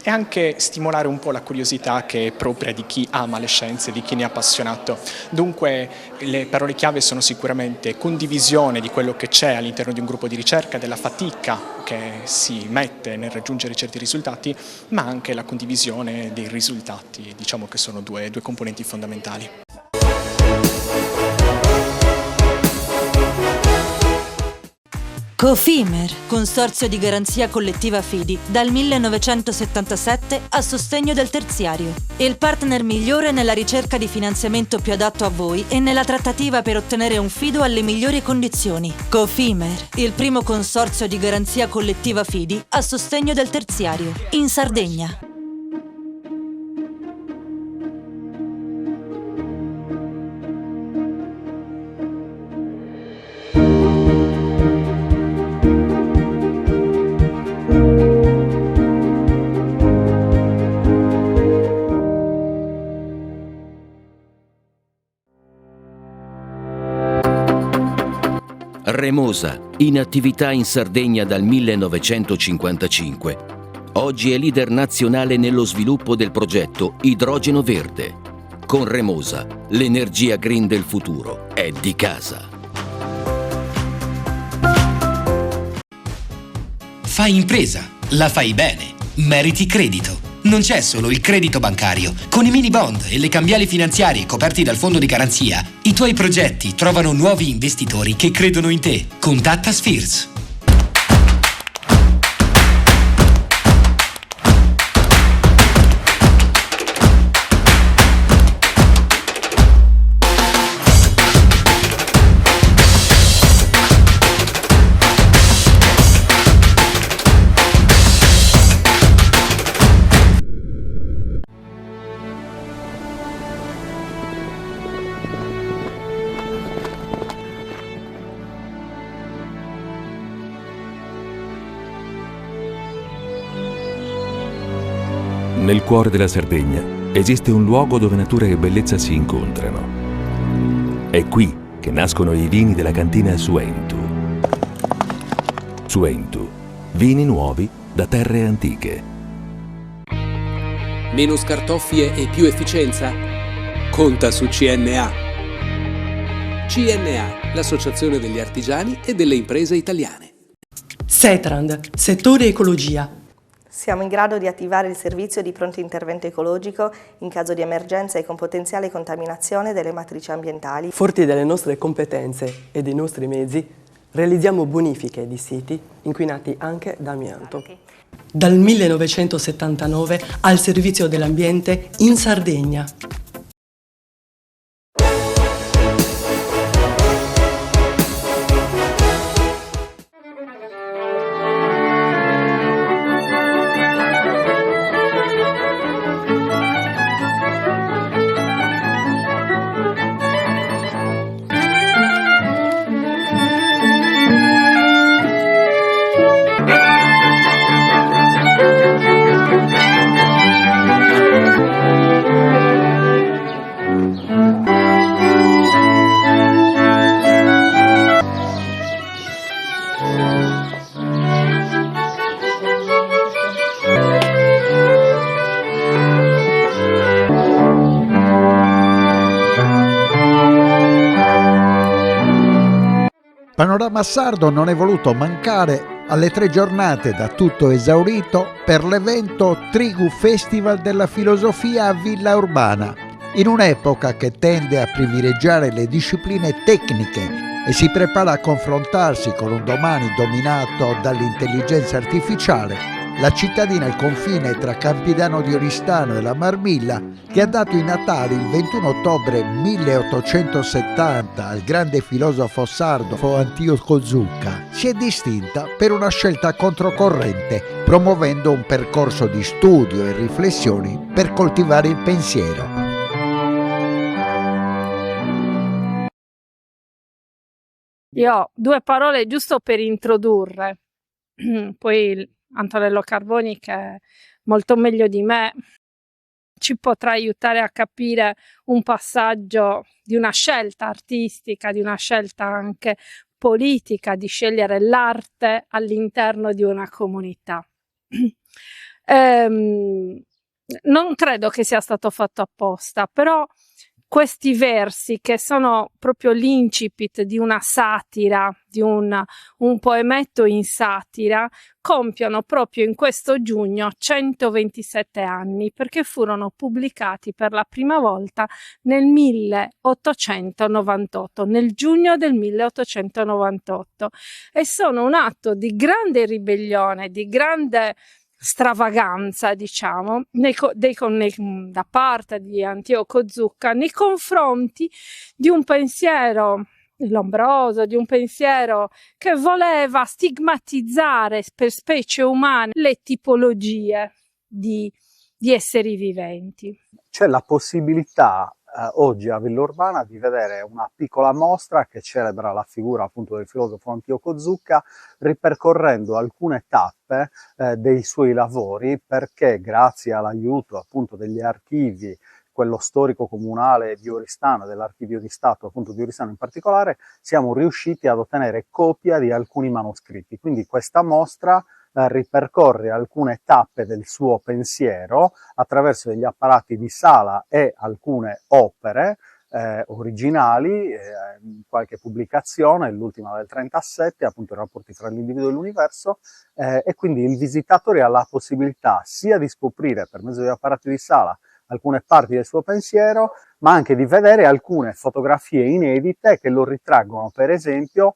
e anche stimolare un po' la curiosità che è propria di chi ama le scienze, di chi ne è appassionato. Dunque le parole chiave sono sicuramente condivisione di quello che c'è all'interno di un gruppo di ricerca, della fatica che si mette nel raggiungere certi risultati, ma anche la condivisione dei risultati, diciamo che sono due componenti fondamentali. Cofimer, consorzio di garanzia collettiva Fidi, dal 1977 a sostegno del terziario. Il partner migliore nella ricerca di finanziamento più adatto a voi e nella trattativa per ottenere un fido alle migliori condizioni. Cofimer, il primo consorzio di garanzia collettiva Fidi a sostegno del terziario, in Sardegna. Remosa, in attività in Sardegna dal 1955. Oggi è leader nazionale nello sviluppo del progetto Idrogeno Verde. Con Remosa, l'energia green del futuro è di casa. Fai impresa, la fai bene, meriti credito. Non c'è solo il credito bancario. Con i mini bond e le cambiali finanziarie coperti dal fondo di garanzia, i tuoi progetti trovano nuovi investitori che credono in te. Contatta Spheres. Nel cuore della Sardegna esiste un luogo dove natura e bellezza si incontrano. È qui che nascono i vini della cantina Suentu. Suentu, vini nuovi da terre antiche. Meno scartoffie e più efficienza? Conta su CNA. CNA, l'associazione degli artigiani e delle imprese italiane. Setrand, settore ecologia. Siamo in grado di attivare il servizio di pronto intervento ecologico in caso di emergenza e con potenziale contaminazione delle matrici ambientali. Forti delle nostre competenze e dei nostri mezzi, realizziamo bonifiche di siti inquinati anche da amianto. Dal 1979 al servizio dell'ambiente in Sardegna. Panorama Sardo non è voluto mancare alle 3 giornate da tutto esaurito per l'evento Trigu Festival della Filosofia a Villa Urbana, in un'epoca che tende a privilegiare le discipline tecniche e si prepara a confrontarsi con un domani dominato dall'intelligenza artificiale. La cittadina al confine tra Campidano di Oristano e la Marmilla, che ha dato i natali il 21 ottobre 1870 al grande filosofo sardo Antioco Zucca, si è distinta per una scelta controcorrente, promuovendo un percorso di studio e riflessioni per coltivare il pensiero. Io ho 2 parole giusto per introdurre, poi Antonello Carboni, che è molto meglio di me, ci potrà aiutare a capire un passaggio di una scelta artistica, di una scelta anche politica, di scegliere l'arte all'interno di una comunità. Non credo che sia stato fatto apposta, però questi versi, che sono proprio l'incipit di una satira, di un poemetto in satira, compiono proprio in questo giugno 127 anni, perché furono pubblicati per la prima volta nel 1898, nel giugno del 1898, e sono un atto di grande ribellione, di grande stravaganza, diciamo, da parte di Antioco Zucca nei confronti di un pensiero lombroso, di un pensiero che voleva stigmatizzare per specie umane le tipologie di esseri viventi. C'è la possibilità oggi a Villaurbana di vedere una piccola mostra che celebra la figura appunto del filosofo Antioco Zucca, ripercorrendo alcune tappe dei suoi lavori, perché grazie all'aiuto appunto degli archivi, quello storico comunale di Oristano, dell'Archivio di Stato appunto di Oristano in particolare, siamo riusciti ad ottenere copia di alcuni manoscritti. Quindi questa mostra ripercorre alcune tappe del suo pensiero attraverso degli apparati di sala e alcune opere originali, qualche pubblicazione, l'ultima del 37, appunto i rapporti tra l'individuo e l'universo, e quindi il visitatore ha la possibilità sia di scoprire per mezzo degli apparati di sala alcune parti del suo pensiero, ma anche di vedere alcune fotografie inedite che lo ritraggono, per esempio,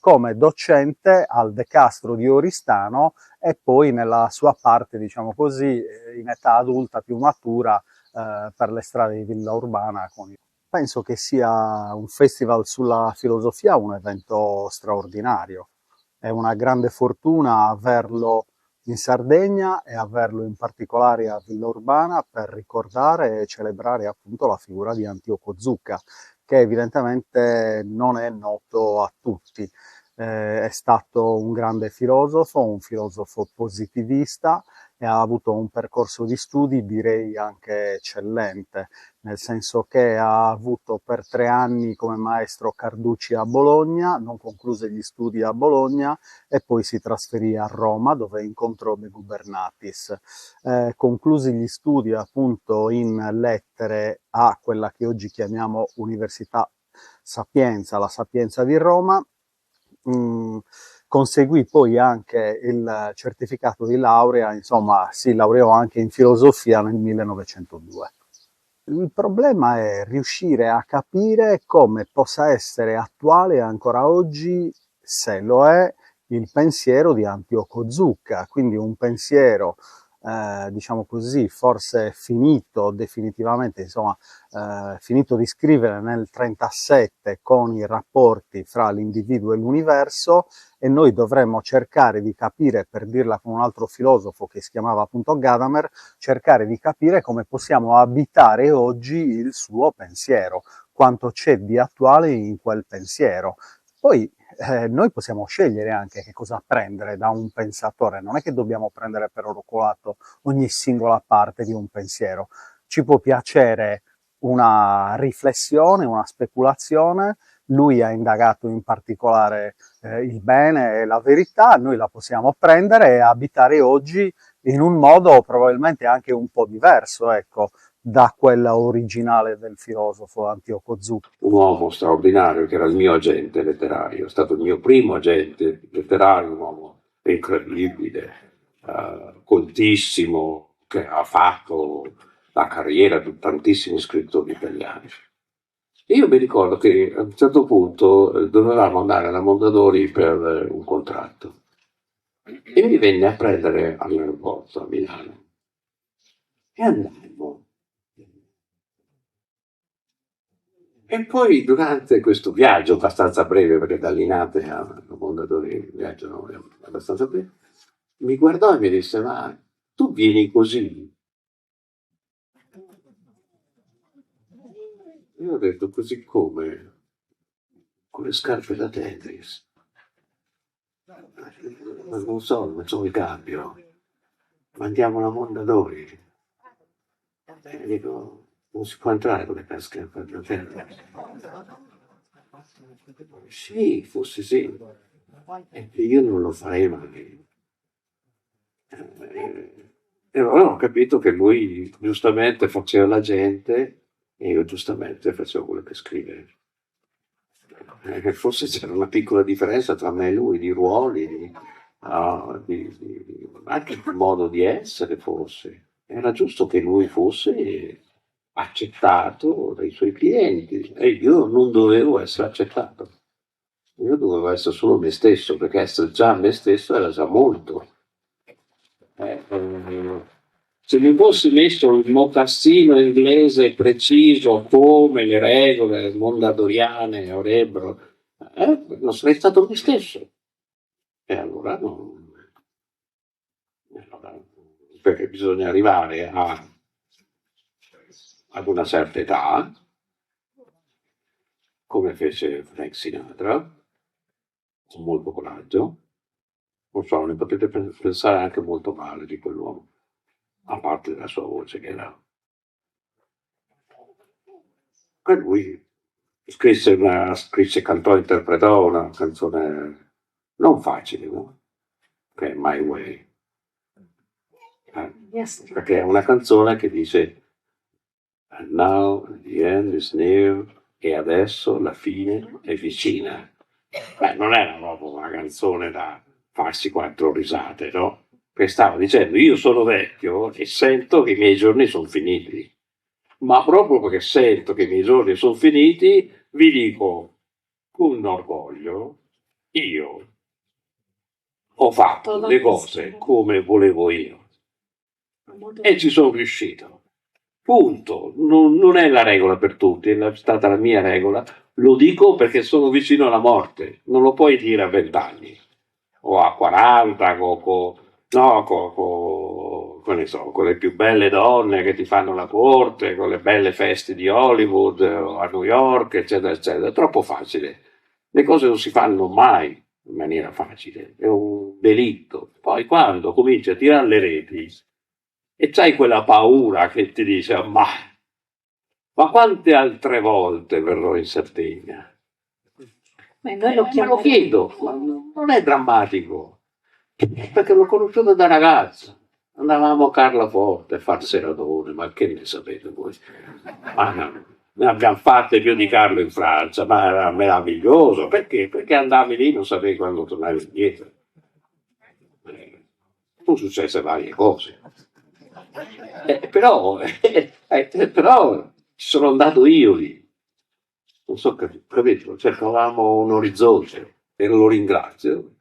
come docente al De Castro di Oristano e poi nella sua parte, diciamo così, in età adulta più matura per le strade di Villaurbana. Penso che sia un festival sulla filosofia un evento straordinario. È una grande fortuna averlo in Sardegna e averlo in particolare a Villaurbana per ricordare e celebrare appunto la figura di Antioco Zucca, che evidentemente non è noto a tutti. È stato un grande filosofo, un filosofo positivista, e ha avuto un percorso di studi direi anche eccellente, nel senso che ha avuto per 3 anni come maestro Carducci a Bologna, non concluse gli studi a Bologna e poi si trasferì a Roma dove incontrò De Gubernatis. Conclusi gli studi appunto in lettere a quella che oggi chiamiamo Università Sapienza, la Sapienza di Roma. Conseguì poi anche il certificato di laurea, insomma si laureò anche in filosofia nel 1902. Il problema è riuscire a capire come possa essere attuale ancora oggi, se lo è, il pensiero di Antioco Zucca, quindi un pensiero diciamo così, forse finito definitivamente, insomma, finito di scrivere nel 37 con i rapporti fra l'individuo e l'universo, e noi dovremmo cercare di capire, per dirla con un altro filosofo che si chiamava appunto Gadamer, cercare di capire come possiamo abitare oggi il suo pensiero, quanto c'è di attuale in quel pensiero. Poi noi possiamo scegliere anche che cosa prendere da un pensatore, non è che dobbiamo prendere per oro colato ogni singola parte di un pensiero. Ci può piacere una riflessione, una speculazione, lui ha indagato in particolare il bene e la verità, noi la possiamo prendere e abitare oggi in un modo probabilmente anche un po' diverso, ecco, da quella originale del filosofo Antioco Zucca. Un uomo straordinario che era il mio agente letterario, è stato il mio primo agente letterario, un uomo incredibile, coltissimo, che ha fatto la carriera di tantissimi scrittori italiani. E io mi ricordo che a un certo punto dovevamo andare alla Mondadori per un contratto e mi venne a prendere all'aeroporto a Milano e andammo. E poi durante questo viaggio abbastanza breve, perché da Linate a Mondadori il viaggio non è abbastanza breve, mi guardò e mi disse: ma tu vieni così? Io ho detto: così come? Con le scarpe da tennis. Ma non so il cambio. Ma andiamo alla Mondadori. E dico: non si può entrare con le scarpe da tennis. Sì, forse sì. E io non lo farei mai. E allora ho capito che lui giustamente faceva la gente E io giustamente facevo quello che scrive. Forse c'era una piccola differenza tra me e lui, di ruoli, anche il modo di essere, forse. Era giusto che lui fosse accettato dai suoi clienti e io non dovevo essere accettato. Io dovevo essere solo me stesso, perché essere già me stesso era già molto. Se mi fossi messo il mocassino inglese preciso come le regole mondadoriane avrebbero, non sarei stato me stesso. E allora no. Perché bisogna arrivare ad una certa età, come fece Frank Sinatra, con molto coraggio. Non so, ne potete pensare anche molto male di quell'uomo, a parte la sua voce che era. E lui cantò e interpretò una canzone non facile, no? Che è My Way. Perché è una canzone che dice And now the end is near, e adesso la fine è vicina. Non era proprio una canzone da farsi 4 risate, no? Perché stava dicendo io sono vecchio e sento che i miei giorni sono finiti. Ma proprio perché sento che i miei giorni sono finiti, vi dico con orgoglio, io ho fatto le cose come volevo io e ci sono riuscito. Punto. Non è la regola per tutti, è stata la mia regola. Lo dico perché sono vicino alla morte. Non lo puoi dire a 20 anni o a 40 con le più belle donne che ti fanno la corte, con le belle feste di Hollywood o a New York, eccetera, eccetera. È troppo facile. Le cose non si fanno mai in maniera facile, è un delitto. Poi quando cominci a tirare le reti e c'hai quella paura che ti dice ma quante altre volte verrò in Sardegna? Noi lo Me lo chiedo, ma non è drammatico, perché l'ho conosciuto da ragazza. Andavamo a Carlaforte a far seratone, ma che ne sapete voi? Ne abbiamo fatte più di Carlo in Francia, ma era meraviglioso. Perché? Perché andavi lì e non sapevi quando tornavi indietro. Sono successe varie cose. Però ci sono andato io lì. Non so, capito? Cercavamo un orizzonte e lo ringrazio,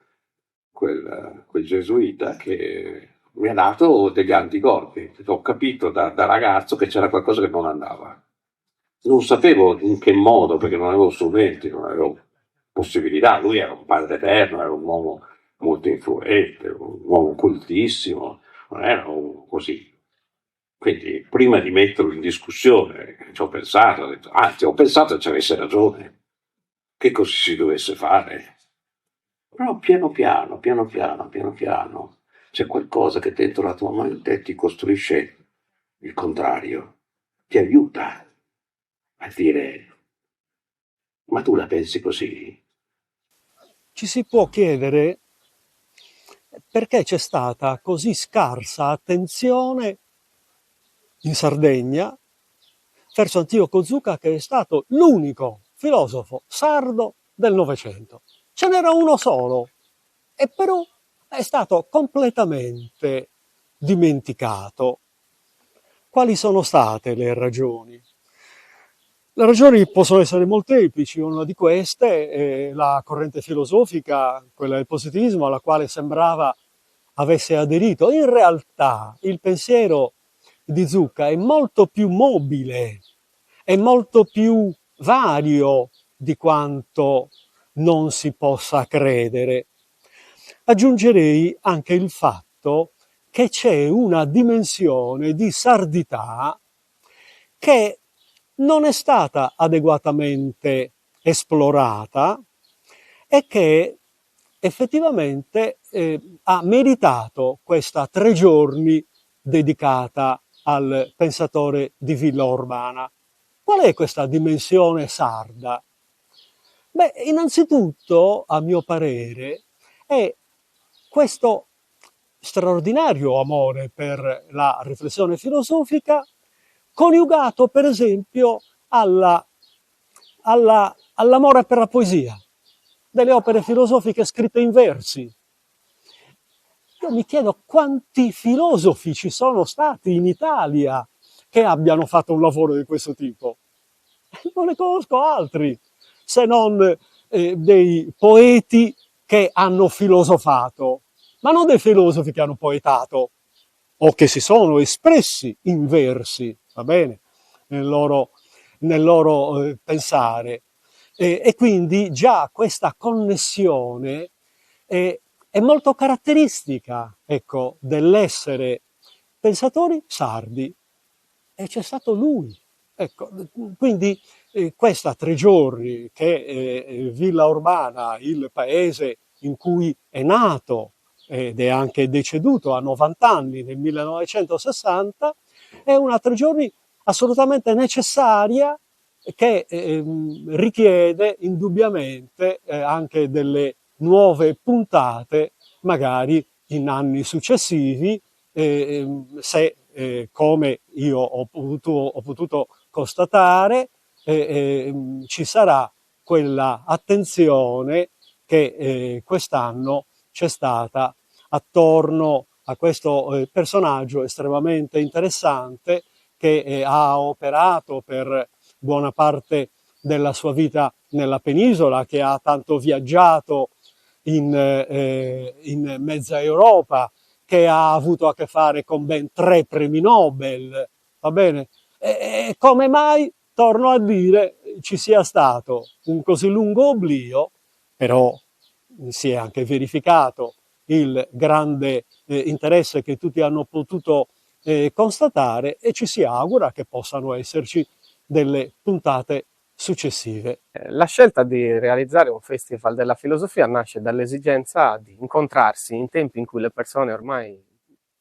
quel gesuita che mi ha dato degli anticorpi. Ho capito da ragazzo che c'era qualcosa che non andava. Non sapevo in che modo, perché non avevo strumenti, non avevo possibilità. Lui era un padre eterno, era un uomo molto influente, un uomo cultissimo, non era così. Quindi prima di metterlo in discussione ci ho pensato, ho detto, ho pensato che ci avesse ragione, che cosa si dovesse fare. Però piano piano c'è qualcosa che dentro la tua mente ti costruisce il contrario, ti aiuta a dire, ma tu la pensi così? Ci si può chiedere perché c'è stata così scarsa attenzione in Sardegna verso Antioco Zucca, che è stato l'unico filosofo sardo del Novecento. Ce n'era uno solo, e però è stato completamente dimenticato. Quali sono state le ragioni? Le ragioni possono essere molteplici. Una di queste è la corrente filosofica, quella del positivismo, alla quale sembrava avesse aderito. In realtà il pensiero di Zucca è molto più mobile, è molto più vario di quanto non si possa credere. Aggiungerei anche il fatto che c'è una dimensione di sardità che non è stata adeguatamente esplorata e che effettivamente ha meritato questa 3 giorni dedicata al pensatore di Villa Urbana. Qual è questa dimensione sarda? Beh, innanzitutto, a mio parere, è questo straordinario amore per la riflessione filosofica coniugato per esempio all'amore per la poesia, delle opere filosofiche scritte in versi. Io mi chiedo quanti filosofi ci sono stati in Italia che abbiano fatto un lavoro di questo tipo. Non ne conosco altri, se non dei poeti che hanno filosofato, ma non dei filosofi che hanno poetato o che si sono espressi in versi, va bene, nel loro pensare. E quindi già questa connessione è molto caratteristica, ecco, dell'essere pensatori sardi, e c'è stato lui. Ecco, quindi questa 3 giorni che è Villa Urbana, il paese in cui è nato ed è anche deceduto a 90 anni nel 1960, è una 3 giorni assolutamente necessaria, che richiede indubbiamente anche delle nuove puntate, magari in anni successivi, se come io ho potuto constatare, ci sarà quella attenzione che quest'anno c'è stata attorno a questo personaggio estremamente interessante che ha operato per buona parte della sua vita nella penisola, che ha tanto viaggiato in mezza Europa, che ha avuto a che fare con ben 3 premi Nobel, va bene? E come mai, torno a dire, ci sia stato un così lungo oblio, però si è anche verificato il grande interesse che tutti hanno potuto constatare, e ci si augura che possano esserci delle puntate successive. La scelta di realizzare un festival della filosofia nasce dall'esigenza di incontrarsi in tempi in cui le persone ormai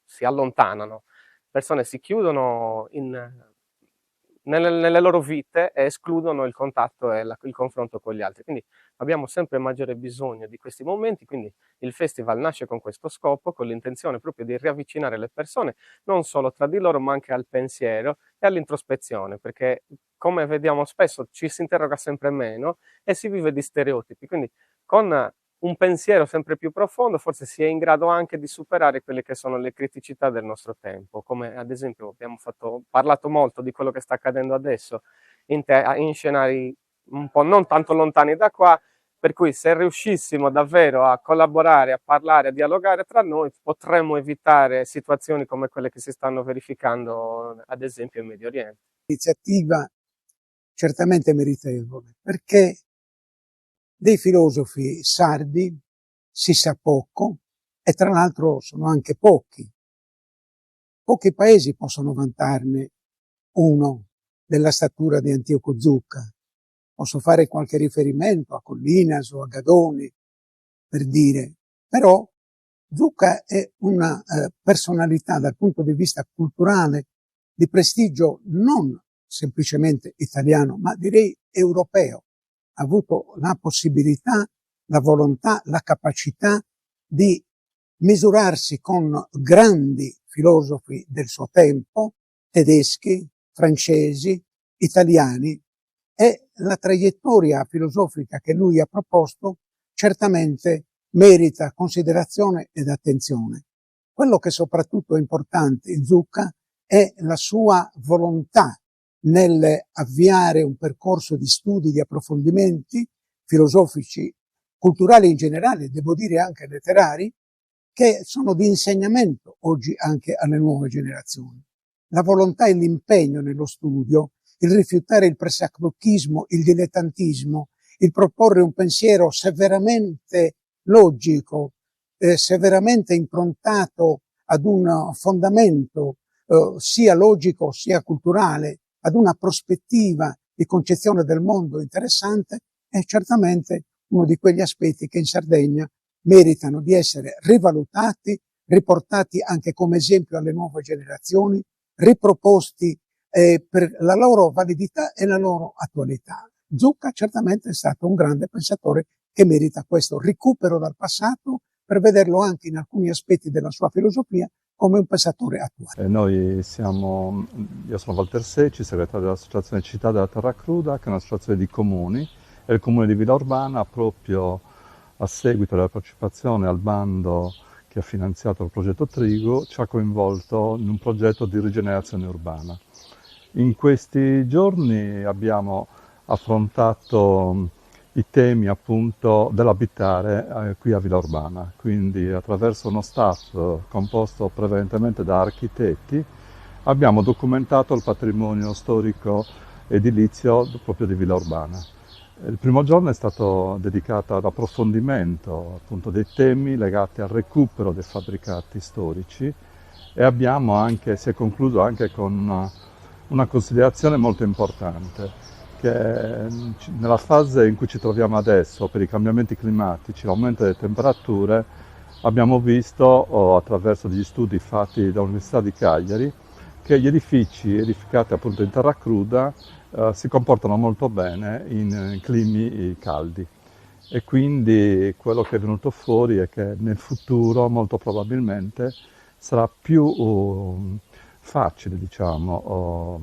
si allontanano, le persone si chiudono nelle loro vite e escludono il contatto e il confronto con gli altri. Quindi abbiamo sempre maggiore bisogno di questi momenti, quindi il festival nasce con questo scopo, con l'intenzione proprio di riavvicinare le persone non solo tra di loro ma anche al pensiero e all'introspezione, perché come vediamo spesso ci si interroga sempre meno e si vive di stereotipi, quindi con un pensiero sempre più profondo forse si è in grado anche di superare quelle che sono le criticità del nostro tempo, come ad esempio abbiamo parlato molto di quello che sta accadendo adesso in scenari un po' non tanto lontani da qua, per cui se riuscissimo davvero a collaborare, a parlare, a dialogare tra noi, potremmo evitare situazioni come quelle che si stanno verificando ad esempio in Medio Oriente. Iniziativa certamente meritevole, perché dei filosofi sardi si sa poco, e tra l'altro sono anche pochi. Pochi paesi possono vantarne uno della statura di Antioco Zucca. Posso fare qualche riferimento a Collinas o a Gadoni, per dire, però Zucca è una personalità dal punto di vista culturale di prestigio non semplicemente italiano, ma direi europeo. Ha avuto la possibilità, la volontà, la capacità di misurarsi con grandi filosofi del suo tempo, tedeschi, francesi, italiani, e la traiettoria filosofica che lui ha proposto certamente merita considerazione ed attenzione. Quello che soprattutto è importante in Zucca è la sua volontà nell'avviare un percorso di studi, di approfondimenti filosofici, culturali in generale, devo dire anche letterari, che sono di insegnamento oggi anche alle nuove generazioni. La volontà e l'impegno nello studio, il rifiutare il pressappochismo, il dilettantismo, il proporre un pensiero severamente logico, severamente improntato ad un fondamento sia logico sia culturale, ad una prospettiva di concezione del mondo interessante, è certamente uno di quegli aspetti che in Sardegna meritano di essere rivalutati, riportati anche come esempio alle nuove generazioni, riproposti per la loro validità e la loro attualità. Zucca certamente è stato un grande pensatore che merita questo recupero dal passato per vederlo anche in alcuni aspetti della sua filosofia come un passatore attuale. Io sono Walter Secci, segretario dell'Associazione Città della Terra Cruda, che è un'associazione di comuni, e il comune di Villa Urbana, proprio a seguito della partecipazione al bando che ha finanziato il progetto Trigo, ci ha coinvolto in un progetto di rigenerazione urbana. In questi giorni abbiamo affrontato i temi appunto dell'abitare qui a Villa Urbana, quindi attraverso uno staff composto prevalentemente da architetti abbiamo documentato il patrimonio storico edilizio proprio di Villa Urbana. Il primo giorno è stato dedicato all'approfondimento appunto dei temi legati al recupero dei fabbricati storici e si è concluso anche con una considerazione molto importante, che nella fase in cui ci troviamo adesso, per i cambiamenti climatici, l'aumento delle temperature, abbiamo visto attraverso degli studi fatti dall'Università di Cagliari che gli edifici edificati appunto in terra cruda si comportano molto bene in climi caldi, e quindi quello che è venuto fuori è che nel futuro molto probabilmente sarà più facile, diciamo,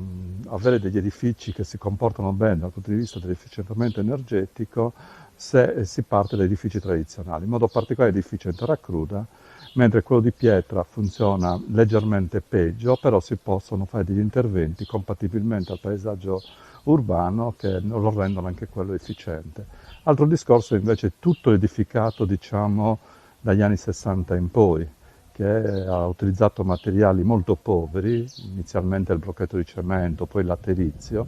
avere degli edifici che si comportano bene dal punto di vista dell'efficientamento energetico se si parte da edifici tradizionali, in modo particolare edifici in terra cruda, mentre quello di pietra funziona leggermente peggio, però si possono fare degli interventi compatibilmente al paesaggio urbano che lo rendono anche quello efficiente. Altro discorso invece è tutto edificato, diciamo, dagli anni 60 in poi, che ha utilizzato materiali molto poveri, inizialmente il blocchetto di cemento, poi il laterizio,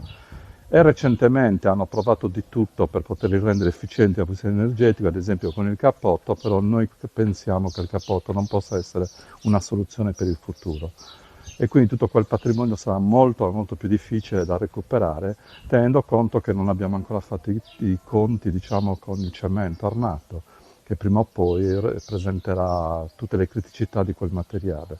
e recentemente hanno provato di tutto per poterli rendere efficienti dal punto di vista energetico, ad esempio con il cappotto, però noi pensiamo che il cappotto non possa essere una soluzione per il futuro. E quindi tutto quel patrimonio sarà molto, molto più difficile da recuperare, tenendo conto che non abbiamo ancora fatto i conti, diciamo, con il cemento armato, che prima o poi presenterà tutte le criticità di quel materiale.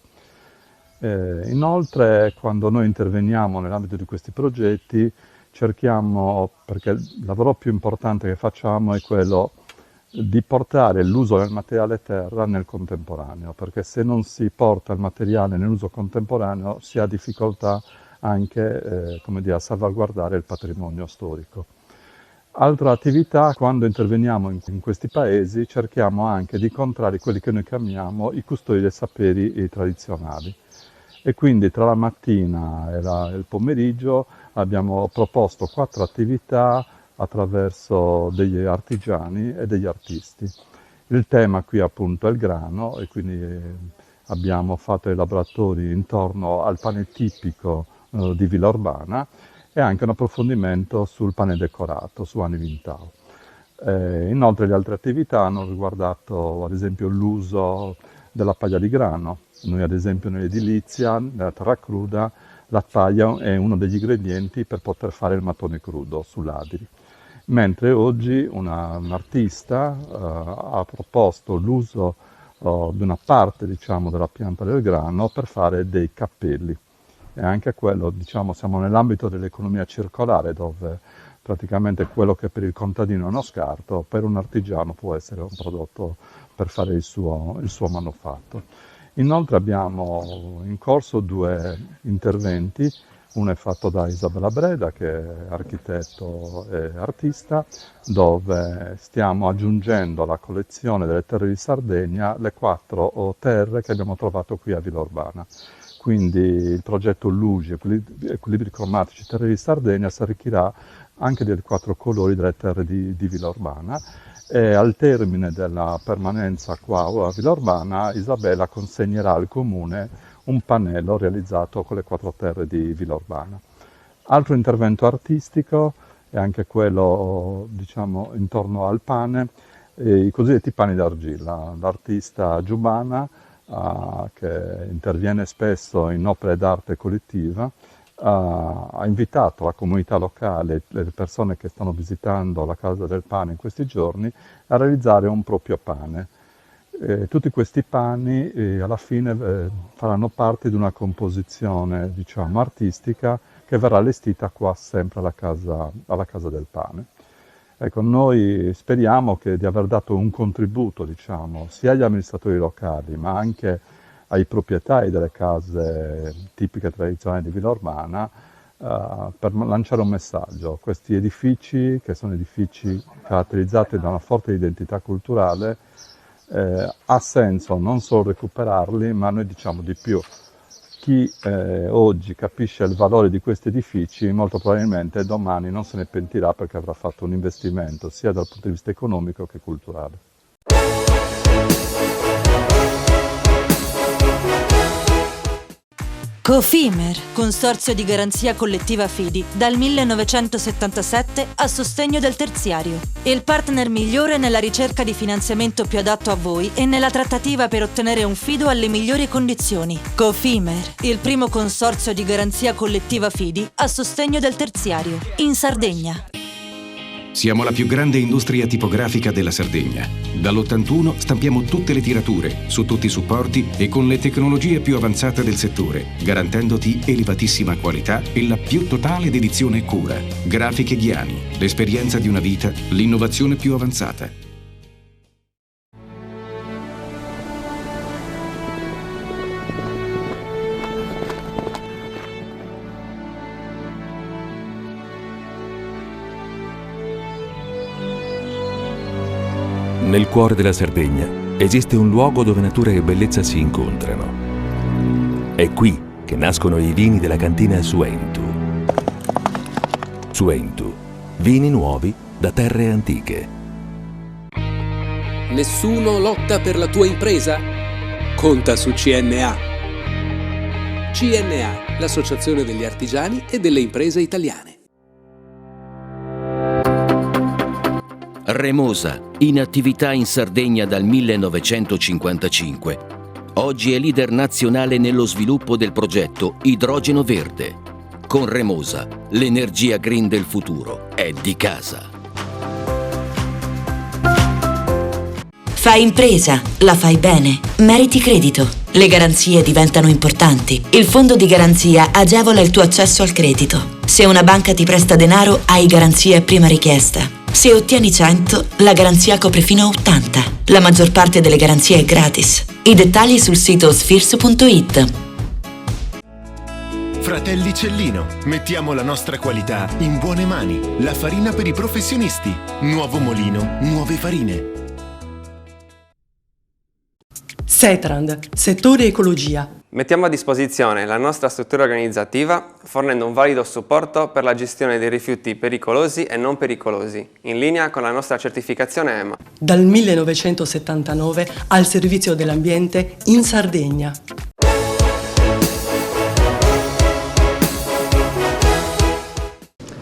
Inoltre, quando noi interveniamo nell'ambito di questi progetti, cerchiamo, perché il lavoro più importante che facciamo è quello di portare l'uso del materiale terra nel contemporaneo, perché se non si porta il materiale nell'uso contemporaneo si ha difficoltà anche a salvaguardare il patrimonio storico. Altra attività, quando interveniamo in questi paesi, cerchiamo anche di incontrare quelli che noi chiamiamo i custodi dei saperi tradizionali. E quindi tra la mattina e il pomeriggio abbiamo proposto 4 attività attraverso degli artigiani e degli artisti. Il tema qui appunto è il grano, e quindi abbiamo fatto dei laboratori intorno al pane tipico di Villa Urbana, e anche un approfondimento sul pane decorato, su Anni Vintau. Inoltre le altre attività hanno riguardato ad esempio l'uso della paglia di grano. Noi ad esempio nell'edilizia, nella terra cruda, la paglia è uno degli ingredienti per poter fare il mattone crudo sull'Adri. Mentre oggi un artista ha proposto l'uso di una parte, diciamo, della pianta del grano per fare dei cappelli. E anche quello, diciamo, siamo nell'ambito dell'economia circolare, dove praticamente quello che per il contadino è uno scarto, per un artigiano può essere un prodotto per fare il suo manufatto. Inoltre abbiamo in corso 2 interventi, uno è fatto da Isabella Breda, che è architetto e artista, dove stiamo aggiungendo alla collezione delle terre di Sardegna le 4 terre che abbiamo trovato qui a Villa Urbana. Quindi il progetto LUGI, Equilibri Cromatici Terre di Sardegna, si arricchirà anche dei 4 colori delle terre di Villa Urbana, e al termine della permanenza qua a Villa Urbana Isabella consegnerà al comune un pannello realizzato con le 4 terre di Villa Urbana. Altro intervento artistico è anche quello, diciamo, intorno al pane, i cosiddetti pani d'argilla. L'artista Giubana, che interviene spesso in opere d'arte collettiva, ha invitato la comunità locale, le persone che stanno visitando la Casa del Pane in questi giorni, a realizzare un proprio pane. Tutti questi pani alla fine faranno parte di una composizione, diciamo, artistica che verrà allestita qua sempre alla Casa del Pane. Ecco, noi speriamo di aver dato un contributo, diciamo, sia agli amministratori locali, ma anche ai proprietari delle case tipiche tradizionali di Villorbana per lanciare un messaggio. Questi edifici, che sono edifici caratterizzati da una forte identità culturale, ha senso non solo recuperarli, ma noi diciamo di più. Chi oggi capisce il valore di questi edifici molto probabilmente domani non se ne pentirà, perché avrà fatto un investimento sia dal punto di vista economico che culturale. Cofimer, consorzio di garanzia collettiva Fidi, dal 1977 a sostegno del terziario. Il partner migliore nella ricerca di finanziamento più adatto a voi e nella trattativa per ottenere un fido alle migliori condizioni. Cofimer, il primo consorzio di garanzia collettiva Fidi a sostegno del terziario, in Sardegna. Siamo la più grande industria tipografica della Sardegna. Dall'81 stampiamo tutte le tirature, su tutti i supporti e con le tecnologie più avanzate del settore, garantendoti elevatissima qualità e la più totale dedizione e cura. Grafiche Ghiani, l'esperienza di una vita, l'innovazione più avanzata. Nel cuore della Sardegna esiste un luogo dove natura e bellezza si incontrano. È qui che nascono i vini della cantina Suentu. Suentu, vini nuovi da terre antiche. Nessuno lotta per la tua impresa? Conta su CNA. CNA, l'associazione degli artigiani e delle imprese italiane. Remosa, in attività in Sardegna dal 1955. Oggi è leader nazionale nello sviluppo del progetto Idrogeno Verde. Con Remosa, l'energia green del futuro è di casa. Fai impresa, la fai bene, meriti credito. Le garanzie diventano importanti. Il fondo di garanzia agevola il tuo accesso al credito. Se una banca ti presta denaro, hai garanzia prima richiesta. Se ottieni 100, la garanzia copre fino a 80. La maggior parte delle garanzie è gratis. I dettagli sul sito sfirso.it. Fratelli Cellino, mettiamo la nostra qualità in buone mani. La farina per i professionisti. Nuovo mulino, nuove farine. Setrand, settore ecologia. Mettiamo a disposizione la nostra struttura organizzativa fornendo un valido supporto per la gestione dei rifiuti pericolosi e non pericolosi, in linea con la nostra certificazione EMA. Dal 1979 al servizio dell'ambiente in Sardegna.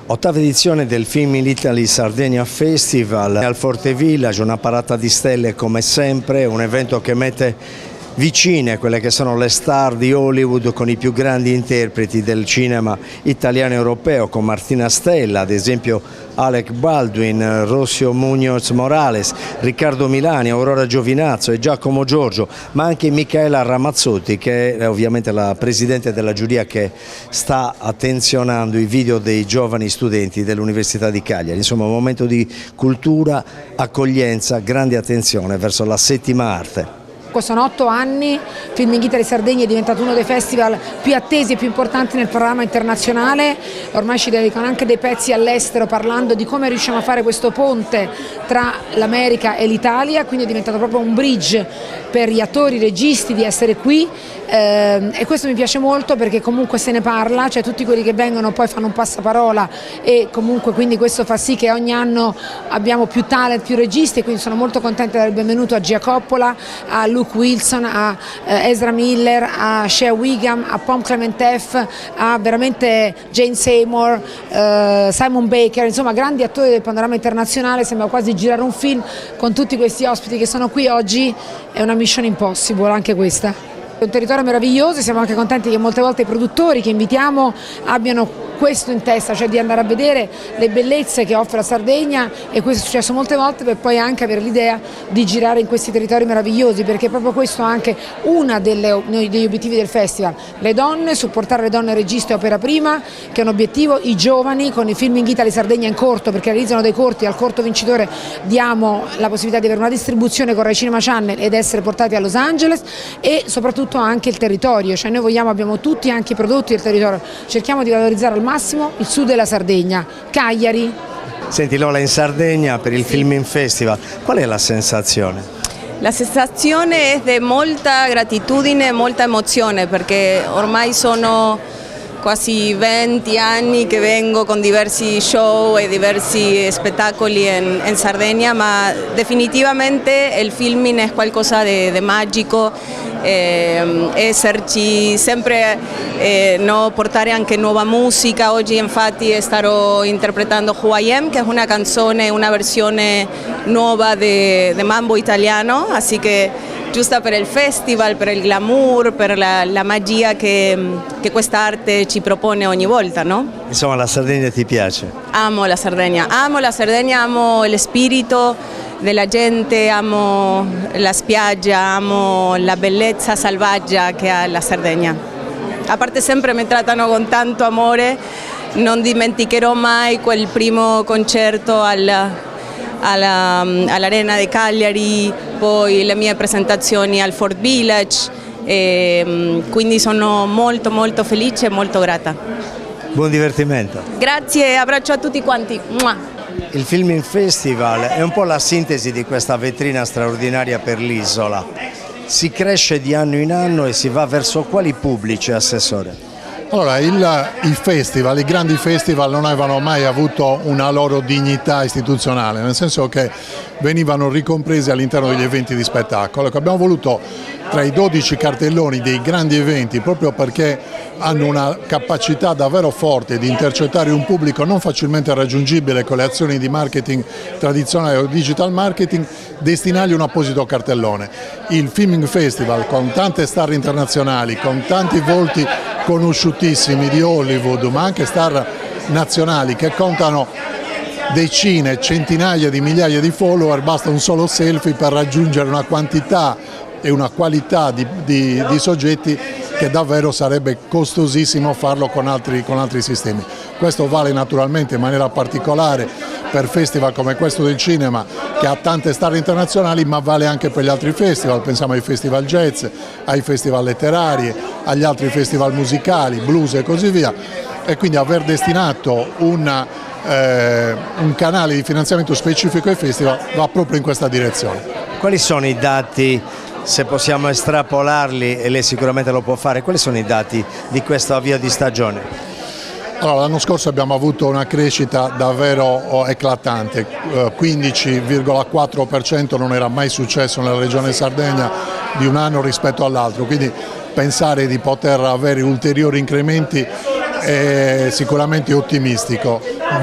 Ottava edizione del Film in Italy Sardinia Festival al Forte Village, una parata di stelle come sempre, un evento che mette vicine quelle che sono le star di Hollywood con i più grandi interpreti del cinema italiano e europeo, con Martina Stella, ad esempio Alec Baldwin, Rossio Muñoz Morales, Riccardo Milani, Aurora Giovinazzo e Giacomo Giorgio, ma anche Michaela Ramazzotti, che è ovviamente la presidente della giuria che sta attenzionando i video dei giovani studenti dell'Università di Cagliari. Insomma, un momento di cultura, accoglienza, grande attenzione verso la settima arte. Sono 8 anni, Film in Italy Sardegna è diventato uno dei festival più attesi e più importanti nel panorama internazionale, ormai ci dedicano anche dei pezzi all'estero parlando di come riusciamo a fare questo ponte tra l'America e l'Italia, quindi è diventato proprio un bridge per gli attori, i registi di essere qui e questo mi piace molto perché comunque se ne parla, cioè tutti quelli che vengono poi fanno un passaparola e comunque quindi questo fa sì che ogni anno abbiamo più talent, più registi e quindi sono molto contenta di dare il benvenuto a Gia Coppola, a Luke Wilson, a Ezra Miller, a Shea Wiggum, a Pom Clementef, a veramente Jane Seymour, Simon Baker, insomma grandi attori del panorama internazionale, sembra quasi girare un film con tutti questi ospiti che sono qui oggi, è una mission impossible anche questa. È un territorio meraviglioso e siamo anche contenti che molte volte i produttori che invitiamo abbiano questo in testa, cioè di andare a vedere le bellezze che offre la Sardegna, e questo è successo molte volte, per poi anche avere l'idea di girare in questi territori meravigliosi, perché è proprio questo anche uno degli obiettivi del festival: le donne, supportare le donne registe e opera prima, che è un obiettivo, i giovani con i Filming Italy Sardegna in corto, perché realizzano dei corti, al corto vincitore diamo la possibilità di avere una distribuzione con Rai Cinema Channel ed essere portati a Los Angeles, e soprattutto anche il territorio, cioè noi abbiamo tutti anche i prodotti del territorio, cerchiamo di valorizzare al massimo il sud della Sardegna, Cagliari. Senti Lola, in Sardegna per il Filming Festival, qual è la sensazione? La sensazione è di molta gratitudine e molta emozione, perché ormai sono quasi 20 anni che vengo con diversi show e diversi spettacoli in Sardegna, ma definitivamente il filming è qualcosa di magico, esserci sempre, portare anche nuova musica. Oggi infatti starò interpretando Who I Am, che è una canzone, una versione nuova di mambo italiano, así que giusta per il festival, per il glamour, per la magia che quest'arte ci propone ogni volta, no? Insomma, la Sardegna ti piace? Amo la Sardegna, amo lo spirito della gente, amo la spiaggia, amo la bellezza selvaggia che ha la Sardegna. A parte sempre mi trattano con tanto amore, non dimenticherò mai quel primo concerto all'Arena di Cagliari, poi le mie presentazioni al Fort Village, quindi sono molto molto felice e molto grata. Buon divertimento. Grazie, abbraccio a tutti quanti. Il Filming Festival è un po' la sintesi di questa vetrina straordinaria per l'isola. Si cresce di anno in anno e si va verso quali pubblici, Assessore? Allora, i festival, i grandi festival non avevano mai avuto una loro dignità istituzionale, nel senso che venivano ricompresi all'interno degli eventi di spettacolo. Abbiamo voluto tra i 12 cartelloni dei grandi eventi, proprio perché hanno una capacità davvero forte di intercettare un pubblico non facilmente raggiungibile con le azioni di marketing tradizionale o digital marketing, destinargli un apposito cartellone. Il Filming Festival, con tante star internazionali, con tanti volti conosciutissimi di Hollywood, ma anche star nazionali che contano decine, centinaia di migliaia di follower, basta un solo selfie per raggiungere una quantità e una qualità di soggetti che davvero sarebbe costosissimo farlo con altri sistemi. Questo vale naturalmente in maniera particolare per festival come questo del cinema, che ha tante star internazionali, ma vale anche per gli altri festival. Pensiamo ai festival jazz, ai festival letterari, agli altri festival musicali, blues e così via. E quindi aver destinato un canale di finanziamento specifico ai festival va proprio in questa direzione. Quali sono i dati, se possiamo estrapolarli, e lei sicuramente lo può fare, quali sono i dati di questo avvio di stagione? Allora, l'anno scorso abbiamo avuto una crescita davvero eclatante, 15,4% non era mai successo nella regione Sardegna di un anno rispetto all'altro, quindi pensare di poter avere ulteriori incrementi è sicuramente ottimistico.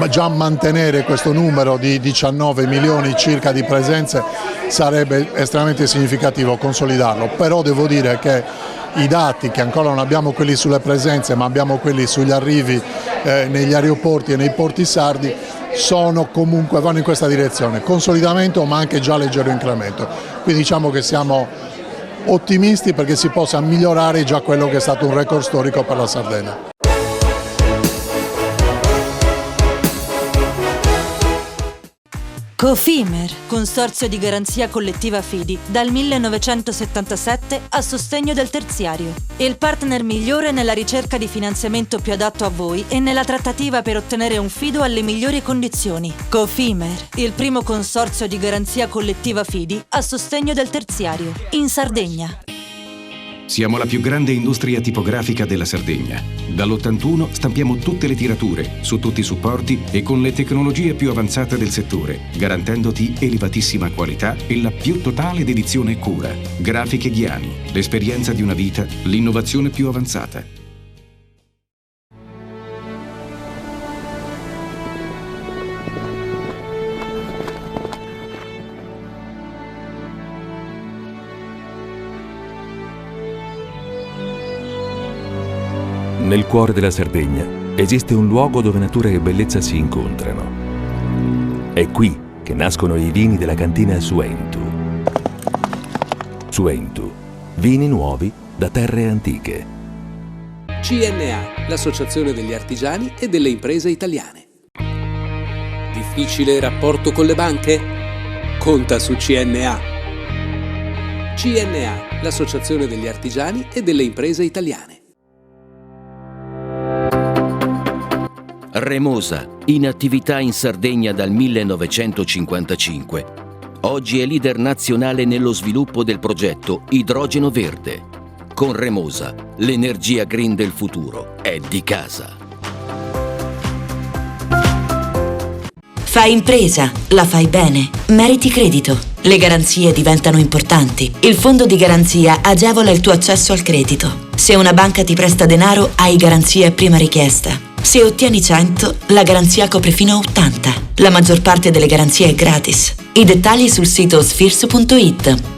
Già mantenere questo numero di 19 milioni circa di presenze sarebbe estremamente significativo, consolidarlo, però devo dire che i dati, che ancora non abbiamo quelli sulle presenze ma abbiamo quelli sugli arrivi negli aeroporti e nei porti sardi, vanno in questa direzione, consolidamento ma anche già leggero incremento, quindi diciamo che siamo ottimisti perché si possa migliorare già quello che è stato un record storico per la Sardegna. Cofimer, consorzio di garanzia collettiva Fidi, dal 1977 a sostegno del terziario. Il partner migliore nella ricerca di finanziamento più adatto a voi e nella trattativa per ottenere un fido alle migliori condizioni. Cofimer, il primo consorzio di garanzia collettiva Fidi a sostegno del terziario, in Sardegna. Siamo la più grande industria tipografica della Sardegna. Dall'81 stampiamo tutte le tirature, su tutti i supporti e con le tecnologie più avanzate del settore, garantendoti elevatissima qualità e la più totale dedizione e cura. Grafiche Ghiani, l'esperienza di una vita, l'innovazione più avanzata. Nel cuore della Sardegna esiste un luogo dove natura e bellezza si incontrano. È qui che nascono i vini della cantina Suentu. Suentu, vini nuovi da terre antiche. CNA, l'associazione degli artigiani e delle imprese italiane. Difficile rapporto con le banche? Conta su CNA. CNA, l'associazione degli artigiani e delle imprese italiane. Remosa, in attività in Sardegna dal 1955. Oggi è leader nazionale nello sviluppo del progetto Idrogeno Verde. Con Remosa, l'energia green del futuro è di casa. Fai impresa, la fai bene, meriti credito. Le garanzie diventano importanti. Il fondo di garanzia agevola il tuo accesso al credito. Se una banca ti presta denaro, hai garanzia a prima richiesta. Se ottieni 100, la garanzia copre fino a 80. La maggior parte delle garanzie è gratis. I dettagli sul sito sfirso.it.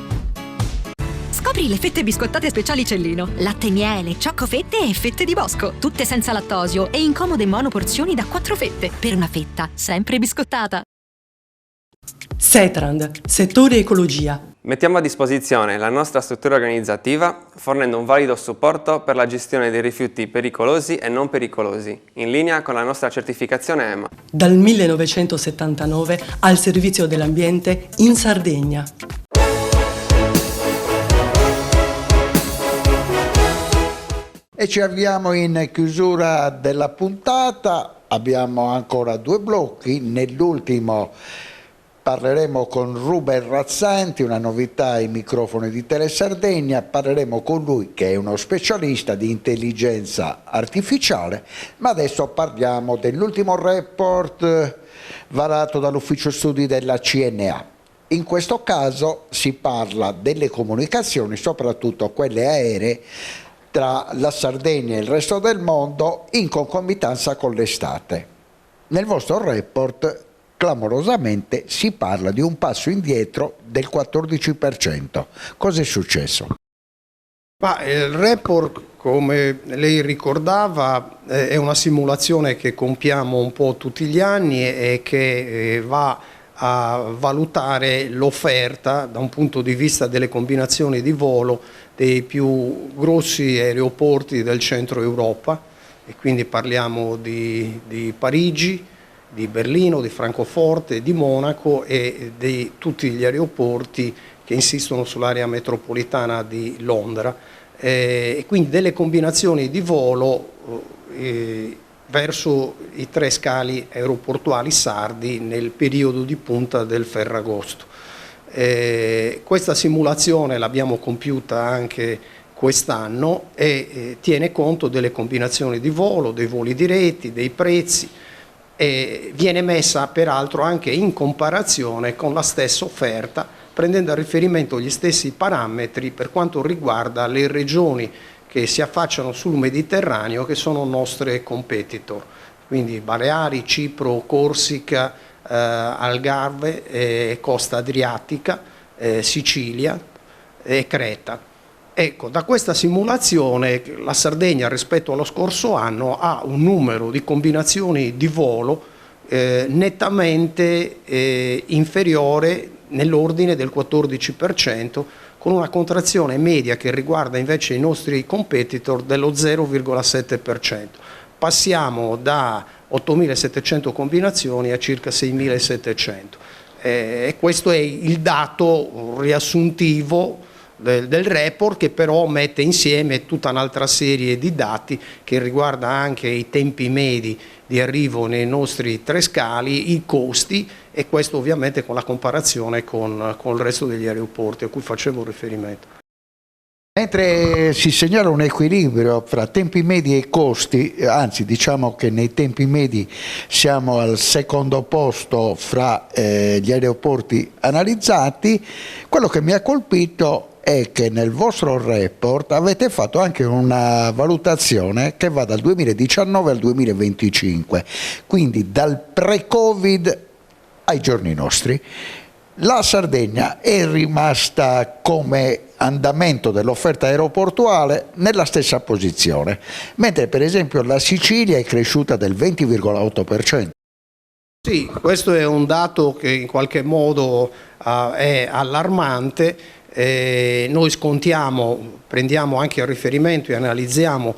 Scopri le fette biscottate speciali Cellino. Latte e miele, ciocco-fette e fette di bosco. Tutte senza lattosio e in comode monoporzioni da 4 fette. Per una fetta sempre biscottata. Setrand, settore ecologia. Mettiamo a disposizione la nostra struttura organizzativa fornendo un valido supporto per la gestione dei rifiuti pericolosi e non pericolosi, in linea con la nostra certificazione EMA. Dal 1979 al servizio dell'ambiente in Sardegna. E ci avviamo in chiusura della puntata, abbiamo ancora 2 blocchi, nell'ultimo parleremo con Ruben Razzanti, una novità ai microfoni di Tele Sardegna, parleremo con lui che è uno specialista di intelligenza artificiale, ma adesso parliamo dell'ultimo report varato dall'ufficio studi della CNA. In questo caso si parla delle comunicazioni, soprattutto quelle aeree, tra la Sardegna e il resto del mondo in concomitanza con l'estate. Nel vostro report clamorosamente si parla di un passo indietro del 14%. Cosa è successo? Il report, come lei ricordava, è una simulazione che compiamo un po' tutti gli anni e che va a valutare l'offerta da un punto di vista delle combinazioni di volo dei più grossi aeroporti del centro Europa, e quindi parliamo di Parigi, di Berlino, di Francoforte, di Monaco e di tutti gli aeroporti che insistono sull'area metropolitana di Londra, e quindi delle combinazioni di volo verso i 3 scali aeroportuali sardi nel periodo di punta del Ferragosto. Questa simulazione l'abbiamo compiuta anche quest'anno e tiene conto delle combinazioni di volo, dei voli diretti, dei prezzi, e viene messa peraltro anche in comparazione con la stessa offerta, prendendo a riferimento gli stessi parametri per quanto riguarda le regioni che si affacciano sul Mediterraneo, che sono nostre competitor, quindi Baleari, Cipro, Corsica, Algarve, Costa Adriatica, Sicilia e Creta. Ecco, da questa simulazione la Sardegna rispetto allo scorso anno ha un numero di combinazioni di volo nettamente inferiore, nell'ordine del 14%, con una contrazione media che riguarda invece i nostri competitor dello 0,7%. Passiamo da 8.700 combinazioni a circa 6.700. E questo è il dato riassuntivo del report, che però mette insieme tutta un'altra serie di dati che riguarda anche i tempi medi di arrivo nei nostri 3 scali, i costi, e questo ovviamente con la comparazione con il resto degli aeroporti a cui facevo riferimento. Mentre si segnala un equilibrio fra tempi medi e costi, anzi diciamo che nei tempi medi siamo al secondo posto fra gli aeroporti analizzati, quello che mi ha colpito è che nel vostro report avete fatto anche una valutazione che va dal 2019 al 2025, quindi dal pre-Covid ai giorni nostri. La Sardegna è rimasta come andamento dell'offerta aeroportuale nella stessa posizione, mentre per esempio la Sicilia è cresciuta del 20,8%. Sì, questo è un dato che in qualche modo è allarmante. Noi scontiamo, prendiamo anche a riferimento e analizziamo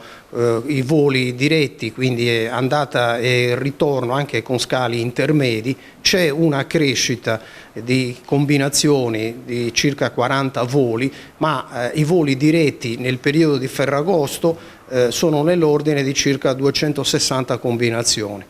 i voli diretti, quindi andata e ritorno anche con scali intermedi. C'è una crescita di combinazioni di circa 40 voli, ma i voli diretti nel periodo di Ferragosto sono nell'ordine di circa 260 combinazioni.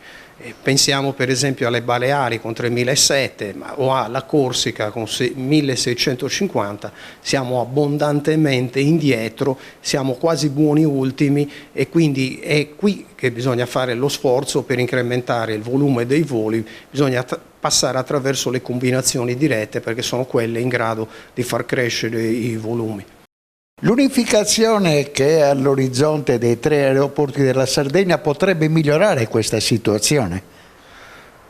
Pensiamo per esempio alle Baleari con 3.700 o alla Corsica con 1.650, siamo abbondantemente indietro, siamo quasi buoni ultimi e quindi è qui che bisogna fare lo sforzo per incrementare il volume dei voli, bisogna passare attraverso le combinazioni dirette perché sono quelle in grado di far crescere i volumi. L'unificazione che è all'orizzonte dei 3 aeroporti della Sardegna potrebbe migliorare questa situazione?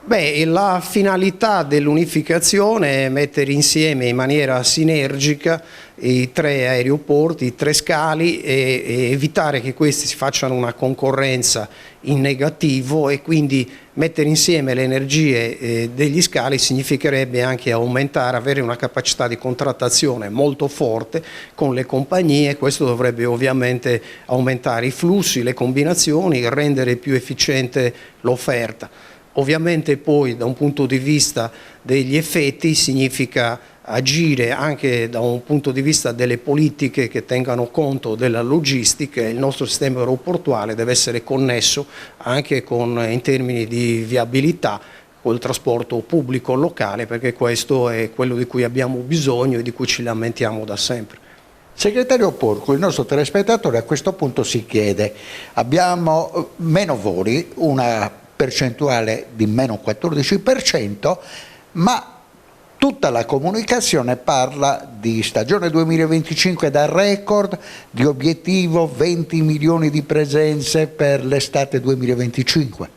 Beh, la finalità dell'unificazione è mettere insieme in maniera sinergica i 3 aeroporti, i 3 scali e evitare che questi si facciano una concorrenza in negativo e quindi mettere insieme le energie degli scali significherebbe anche aumentare, avere una capacità di contrattazione molto forte con le compagnie. Questo dovrebbe ovviamente aumentare i flussi, le combinazioni, rendere più efficiente l'offerta. Ovviamente poi da un punto di vista degli effetti significa agire anche da un punto di vista delle politiche che tengano conto della logistica. Il nostro sistema aeroportuale deve essere connesso anche in termini di viabilità col trasporto pubblico locale, perché questo è quello di cui abbiamo bisogno e di cui ci lamentiamo da sempre. Segretario Porco, il nostro telespettatore a questo punto si chiede: abbiamo meno voli, una percentuale di meno 14%, ma tutta la comunicazione parla di stagione 2025 da record, di obiettivo 20 milioni di presenze per l'estate 2025.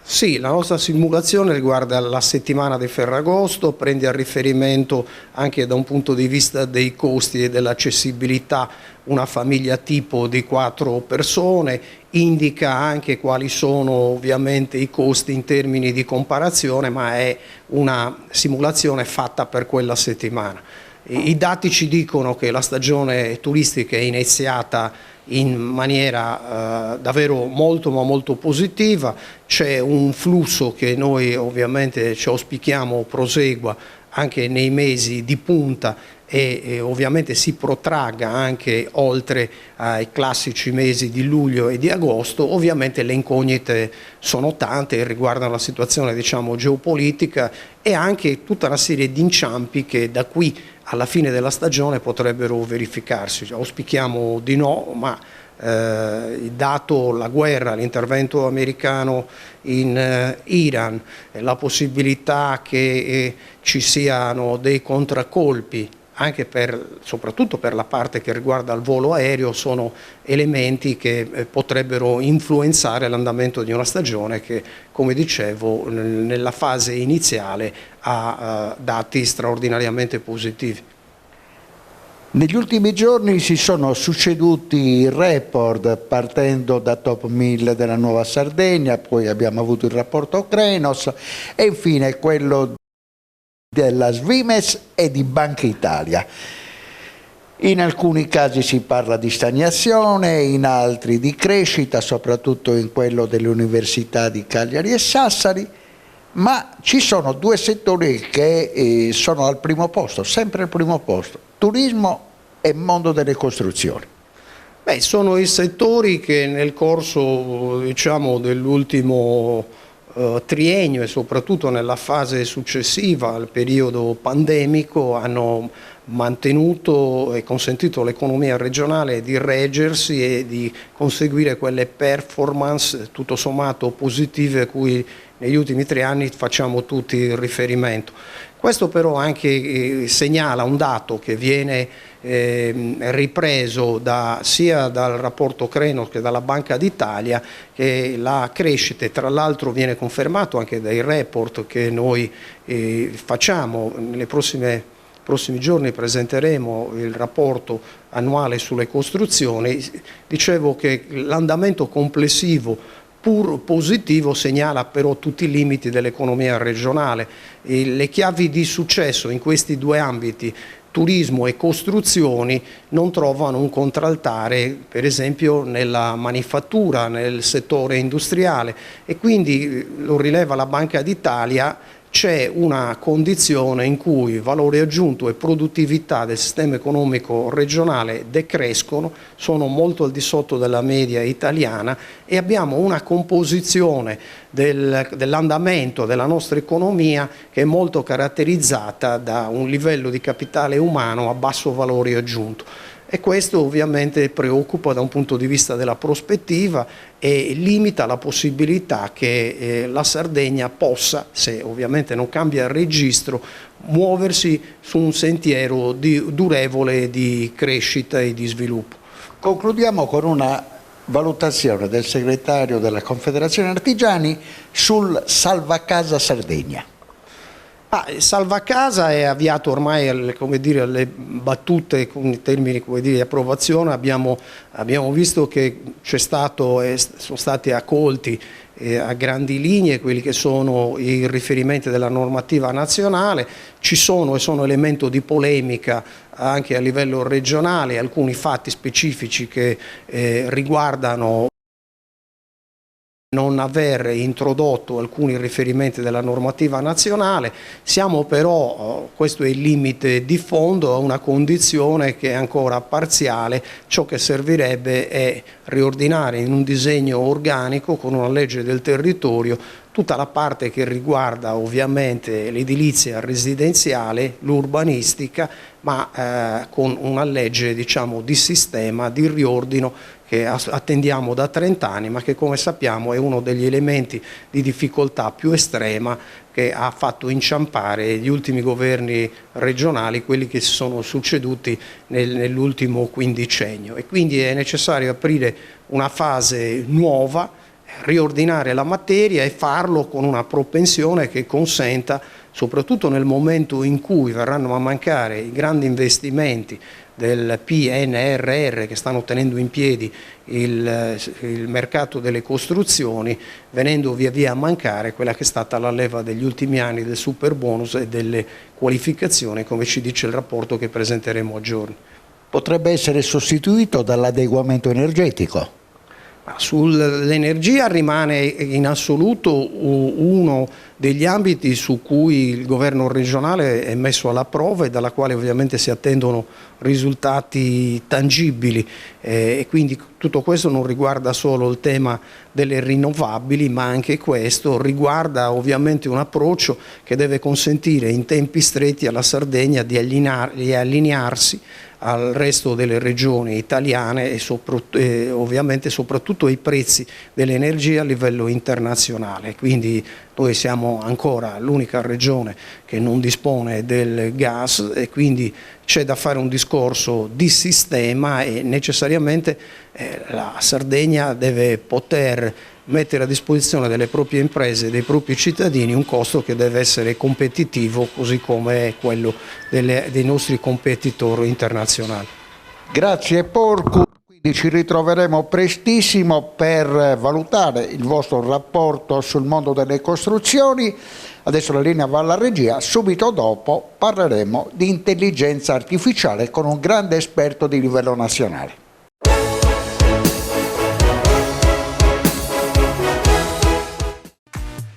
Sì, la nostra simulazione riguarda la settimana di Ferragosto, prende a riferimento anche da un punto di vista dei costi e dell'accessibilità una famiglia tipo di 4 persone, indica anche quali sono ovviamente i costi in termini di comparazione, ma è una simulazione fatta per quella settimana. I dati ci dicono che la stagione turistica è iniziata in maniera davvero molto ma molto positiva, c'è un flusso che noi ovviamente ci auspichiamo prosegua anche nei mesi di punta e ovviamente si protragga anche oltre ai classici mesi di luglio e di agosto. Ovviamente le incognite sono tante e riguardano la situazione geopolitica e anche tutta una serie di inciampi che da qui alla fine della stagione potrebbero verificarsi. Auspichiamo di no, ma dato la guerra, l'intervento americano in Iran, la possibilità che ci siano dei contraccolpi anche soprattutto per la parte che riguarda il volo aereo, sono elementi che potrebbero influenzare l'andamento di una stagione che, come dicevo, nella fase iniziale ha dati straordinariamente positivi. Negli ultimi giorni si sono succeduti report partendo da Top 1000 della Nuova Sardegna, poi abbiamo avuto il rapporto Krenos e infine quello della Svimes e di Banca Italia. In alcuni casi si parla di stagnazione, in altri di crescita, soprattutto in quello delle università di Cagliari e Sassari, ma ci sono 2 settori che sono al primo posto, sempre al primo posto: turismo e mondo delle costruzioni. Beh, sono i settori che nel corso dell'ultimo triennio e soprattutto nella fase successiva al periodo pandemico hanno mantenuto e consentito all'economia regionale di reggersi e di conseguire quelle performance tutto sommato positive a cui negli ultimi 3 anni facciamo tutti riferimento. Questo però anche segnala un dato che viene ripreso sia dal rapporto Krenos che dalla Banca d'Italia, che la crescita, e tra l'altro viene confermato anche dai report che noi facciamo nelle prossime prossimi giorni presenteremo il rapporto annuale sulle costruzioni. Dicevo che l'andamento complessivo pur positivo segnala però tutti i limiti dell'economia regionale. Le chiavi di successo in questi due ambiti, turismo e costruzioni, non trovano un contraltare per esempio nella manifattura, nel settore industriale, e quindi, lo rileva la Banca d'Italia, c'è una condizione in cui valore aggiunto e produttività del sistema economico regionale decrescono, sono molto al di sotto della media italiana, e abbiamo una composizione dell'andamento della nostra economia che è molto caratterizzata da un livello di capitale umano a basso valore aggiunto. E questo ovviamente preoccupa da un punto di vista della prospettiva e limita la possibilità che la Sardegna possa, se ovviamente non cambia il registro, muoversi su un sentiero durevole di crescita e di sviluppo. Concludiamo con una valutazione del segretario della Confederazione Artigiani sul Salvacasa Sardegna. Salvacasa è avviato ormai alle battute con i termini di approvazione. Abbiamo visto che sono stati accolti a grandi linee quelli che sono i riferimenti della normativa nazionale. Ci sono e sono elemento di polemica anche a livello regionale alcuni fatti specifici che riguardano non aver introdotto alcuni riferimenti della normativa nazionale. Siamo però, questo è il limite di fondo, a una condizione che è ancora parziale. Ciò che servirebbe è riordinare in un disegno organico con una legge del territorio tutta la parte che riguarda ovviamente l'edilizia residenziale, l'urbanistica, ma con una legge di sistema, di riordino che attendiamo da 30 anni, ma che come sappiamo è uno degli elementi di difficoltà più estrema che ha fatto inciampare gli ultimi governi regionali, quelli che si sono succeduti nell'ultimo quindicennio. E quindi è necessario aprire una fase nuova, riordinare la materia e farlo con una propensione che consenta, soprattutto nel momento in cui verranno a mancare i grandi investimenti del PNRR che stanno tenendo in piedi il mercato delle costruzioni, venendo via via a mancare quella che è stata la leva degli ultimi anni del super bonus e delle qualificazioni, come ci dice il rapporto che presenteremo a giorni. Potrebbe essere sostituito dall'adeguamento energetico? Sull'energia rimane in assoluto uno degli ambiti su cui il governo regionale è messo alla prova e dalla quale ovviamente si attendono risultati tangibili, e quindi tutto questo non riguarda solo il tema delle rinnovabili, ma anche questo riguarda ovviamente un approccio che deve consentire in tempi stretti alla Sardegna di allinearsi al resto delle regioni italiane e ovviamente soprattutto ai prezzi dell'energia a livello internazionale. Quindi noi siamo ancora l'unica regione che non dispone del gas e quindi c'è da fare un discorso di sistema e necessariamente la Sardegna deve poter mettere a disposizione delle proprie imprese e dei propri cittadini un costo che deve essere competitivo, così come è quello dei nostri competitor internazionali. Grazie Porcu, quindi ci ritroveremo prestissimo per valutare il vostro rapporto sul mondo delle costruzioni. Adesso la linea va alla regia, subito dopo parleremo di intelligenza artificiale con un grande esperto di livello nazionale.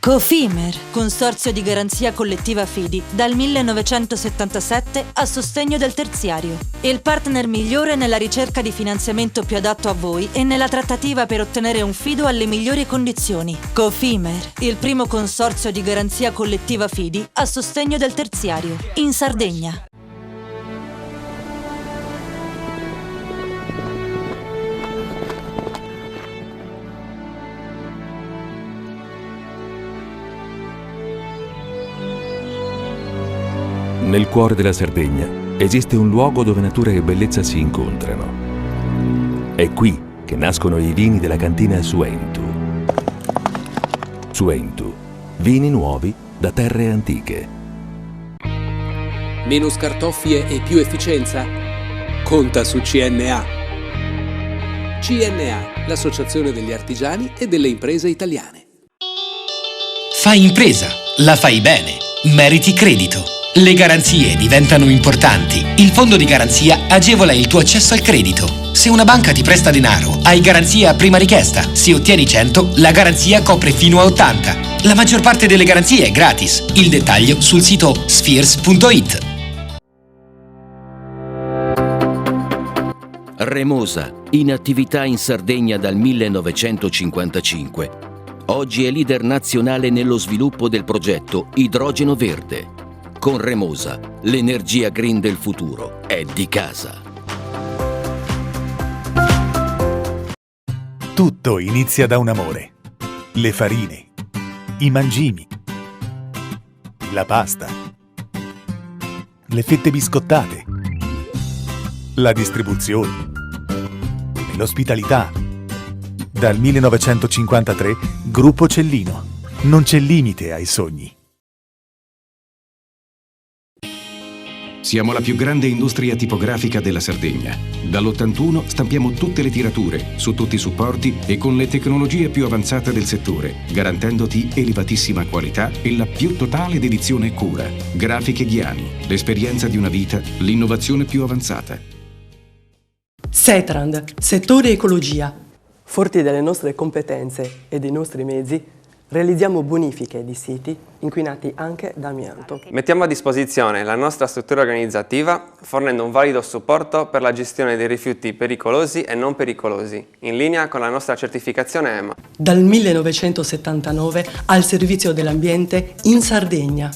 Cofimer, consorzio di garanzia collettiva Fidi, dal 1977 a sostegno del terziario. Il partner migliore nella ricerca di finanziamento più adatto a voi e nella trattativa per ottenere un fido alle migliori condizioni. Cofimer, il primo consorzio di garanzia collettiva Fidi a sostegno del terziario, in Sardegna. Nel cuore della Sardegna esiste un luogo dove natura e bellezza si incontrano. È qui che nascono i vini della cantina Suentu. Suentu, vini nuovi da terre antiche. Meno scartoffie e più efficienza? Conta su CNA. CNA, l'associazione degli artigiani e delle imprese italiane. Fai impresa, la fai bene, meriti credito. Le garanzie diventano importanti. Il fondo di garanzia agevola il tuo accesso al credito. Se una banca ti presta denaro, hai garanzia a prima richiesta. Se ottieni 100, la garanzia copre fino a 80. La maggior parte delle garanzie è gratis. Il dettaglio sul sito spheres.it. Remosa, in attività in Sardegna dal 1955. Oggi è leader nazionale nello sviluppo del progetto Idrogeno Verde. Con Remosa, l'energia green del futuro è di casa. Tutto inizia da un amore. Le farine, i mangimi, la pasta, le fette biscottate, la distribuzione, l'ospitalità. Dal 1953, Gruppo Cellino. Non c'è limite ai sogni. Siamo la più grande industria tipografica della Sardegna. Dall'81 stampiamo tutte le tirature, su tutti i supporti e con le tecnologie più avanzate del settore, garantendoti elevatissima qualità e la più totale dedizione e cura. Grafiche Ghiani, l'esperienza di una vita, l'innovazione più avanzata. Setrand, settore ecologia. Forti delle nostre competenze e dei nostri mezzi, realizziamo bonifiche di siti inquinati anche da amianto. Mettiamo a disposizione la nostra struttura organizzativa fornendo un valido supporto per la gestione dei rifiuti pericolosi e non pericolosi, in linea con la nostra certificazione EMA. Dal 1979 al servizio dell'ambiente in Sardegna.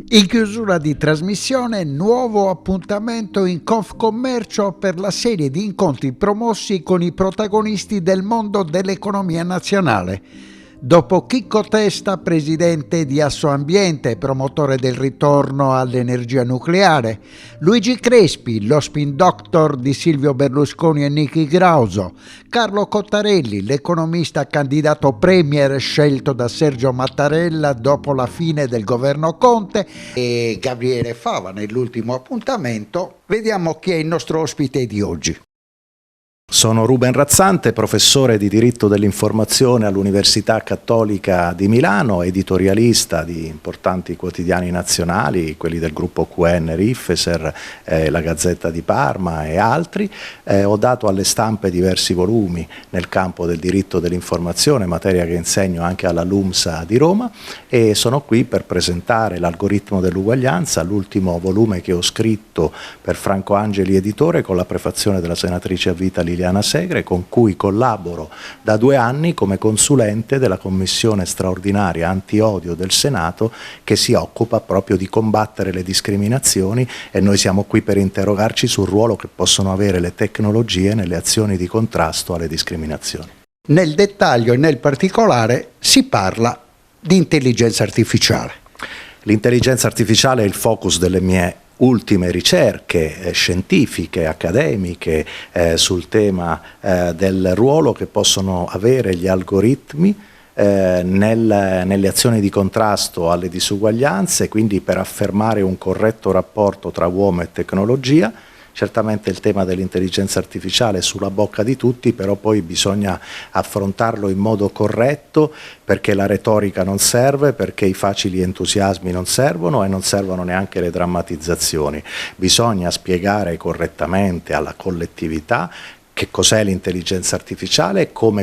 In chiusura di trasmissione, nuovo appuntamento in Confcommercio per la serie di incontri promossi con i protagonisti del mondo dell'economia nazionale. Dopo Chicco Testa, presidente di Assoambiente, promotore del ritorno all'energia nucleare, Luigi Crespi, lo spin doctor di Silvio Berlusconi e Niki Grauso, Carlo Cottarelli, l'economista candidato premier scelto da Sergio Mattarella dopo la fine del governo Conte, e Gabriele Fava nell'ultimo appuntamento. Vediamo chi è il nostro ospite di oggi. Sono Ruben Razzante, professore di diritto dell'informazione all'Università Cattolica di Milano, editorialista di importanti quotidiani nazionali, quelli del gruppo QN, Rifeser, la Gazzetta di Parma e altri. Ho dato alle stampe diversi volumi nel campo del diritto dell'informazione, materia che insegno anche alla LUMSA di Roma, e sono qui per presentare l'algoritmo dell'uguaglianza, l'ultimo volume che ho scritto per Franco Angeli editore con la prefazione della senatrice a vita Liliana Segre, con cui collaboro da 2 anni come consulente della Commissione straordinaria antiodio del Senato, che si occupa proprio di combattere le discriminazioni, e noi siamo qui per interrogarci sul ruolo che possono avere le tecnologie nelle azioni di contrasto alle discriminazioni. Nel dettaglio e nel particolare si parla di intelligenza artificiale. L'intelligenza artificiale è il focus delle mie ultime ricerche scientifiche, accademiche sul tema del ruolo che possono avere gli algoritmi nelle azioni di contrasto alle disuguaglianze, quindi per affermare un corretto rapporto tra uomo e tecnologia. Certamente il tema dell'intelligenza artificiale è sulla bocca di tutti, però poi bisogna affrontarlo in modo corretto, perché la retorica non serve, perché i facili entusiasmi non servono e non servono neanche le drammatizzazioni. Bisogna spiegare correttamente alla collettività che cos'è l'intelligenza artificiale, come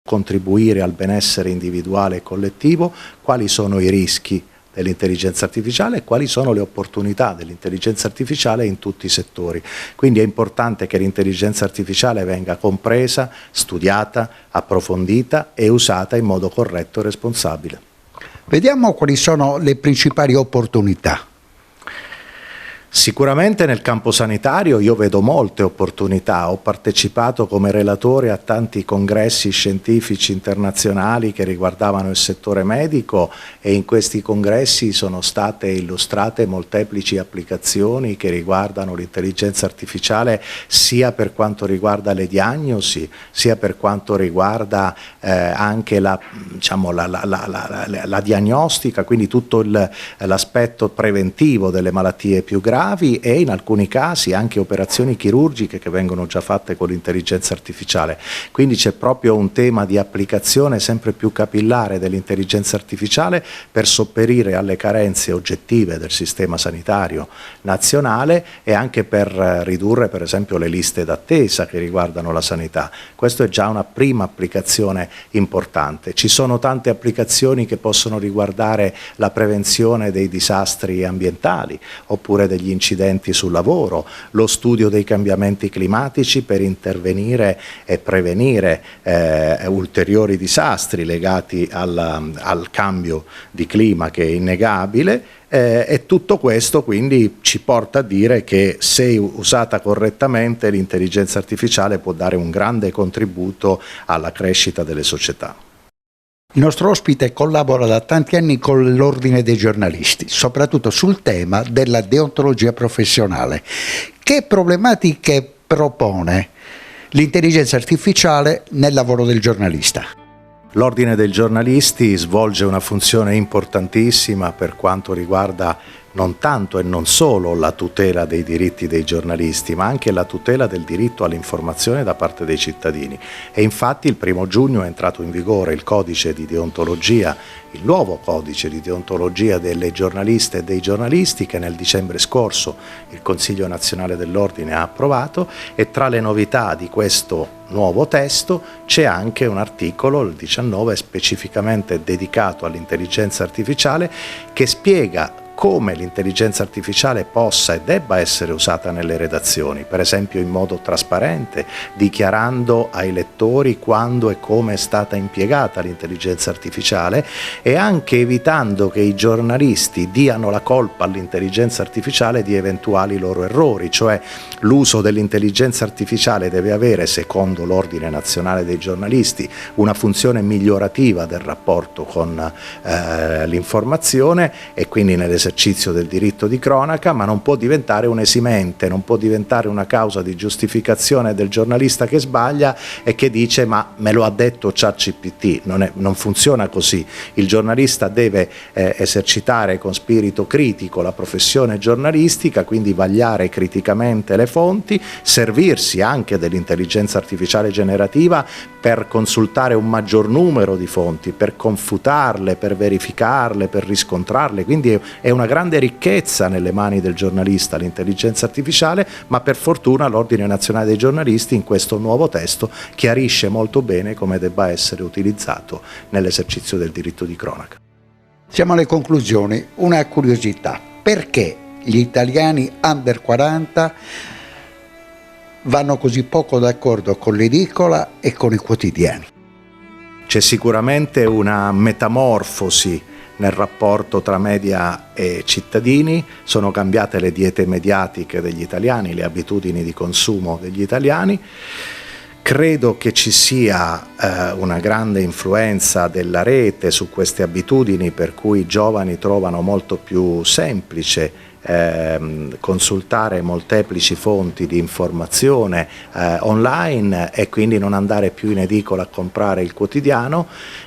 contribuire al benessere individuale e collettivo, quali sono i rischi dell'intelligenza artificiale e quali sono le opportunità dell'intelligenza artificiale in tutti i settori. Quindi è importante che l'intelligenza artificiale venga compresa, studiata, approfondita e usata in modo corretto e responsabile. Vediamo quali sono le principali opportunità. Sicuramente nel campo sanitario io vedo molte opportunità, ho partecipato come relatore a tanti congressi scientifici internazionali che riguardavano il settore medico e in questi congressi sono state illustrate molteplici applicazioni che riguardano l'intelligenza artificiale sia per quanto riguarda le diagnosi, sia per quanto riguarda anche la diagnostica, quindi tutto l'aspetto preventivo delle malattie più gravi e in alcuni casi anche operazioni chirurgiche che vengono già fatte con l'intelligenza artificiale. Quindi c'è proprio un tema di applicazione sempre più capillare dell'intelligenza artificiale per sopperire alle carenze oggettive del sistema sanitario nazionale e anche per ridurre per esempio le liste d'attesa che riguardano la sanità. Questo è già una prima applicazione importante. Ci sono tante applicazioni che possono riguardare la prevenzione dei disastri ambientali oppure degli incidenti sul lavoro, lo studio dei cambiamenti climatici per intervenire e prevenire ulteriori disastri legati al cambio di clima che è innegabile. E tutto questo quindi ci porta a dire che se usata correttamente l'intelligenza artificiale può dare un grande contributo alla crescita delle società. Il nostro ospite collabora da tanti anni con l'Ordine dei giornalisti, soprattutto sul tema della deontologia professionale. Che problematiche propone l'intelligenza artificiale nel lavoro del giornalista? L'Ordine dei giornalisti svolge una funzione importantissima per quanto riguarda non tanto e non solo la tutela dei diritti dei giornalisti, ma anche la tutela del diritto all'informazione da parte dei cittadini. E infatti il 1° giugno è entrato in vigore il codice di deontologia, il nuovo codice di deontologia delle giornaliste e dei giornalisti che nel dicembre scorso il Consiglio Nazionale dell'Ordine ha approvato, e tra le novità di questo nuovo testo c'è anche un articolo, il 19, specificamente dedicato all'intelligenza artificiale che spiega come l'intelligenza artificiale possa e debba essere usata nelle redazioni, per esempio in modo trasparente, dichiarando ai lettori quando e come è stata impiegata l'intelligenza artificiale e anche evitando che i giornalisti diano la colpa all'intelligenza artificiale di eventuali loro errori, cioè l'uso dell'intelligenza artificiale deve avere, secondo l'Ordine Nazionale dei Giornalisti, una funzione migliorativa del rapporto con l'informazione e quindi nell'esercizio del diritto di cronaca, ma non può diventare un esimente, non può diventare una causa di giustificazione del giornalista che sbaglia e che dice ma me lo ha detto ChatGPT. Non funziona così. Il giornalista deve esercitare con spirito critico la professione giornalistica, quindi vagliare criticamente le fonti, servirsi anche dell'intelligenza artificiale generativa per consultare un maggior numero di fonti, per confutarle, per verificarle, per riscontrarle. Quindi è una grande ricchezza nelle mani del giornalista l'intelligenza artificiale, ma per fortuna l'Ordine Nazionale dei Giornalisti in questo nuovo testo chiarisce molto bene come debba essere utilizzato nell'esercizio del diritto di cronaca. Siamo alle conclusioni. Una curiosità: perché gli italiani under 40 vanno così poco d'accordo con l'edicola e con i quotidiani? C'è sicuramente una metamorfosi nel rapporto tra media e cittadini, sono cambiate le diete mediatiche degli italiani, le abitudini di consumo degli italiani. Credo che ci sia una grande influenza della rete su queste abitudini, per cui i giovani trovano molto più semplice consultare molteplici fonti di informazione online e quindi non andare più in edicola a comprare il quotidiano.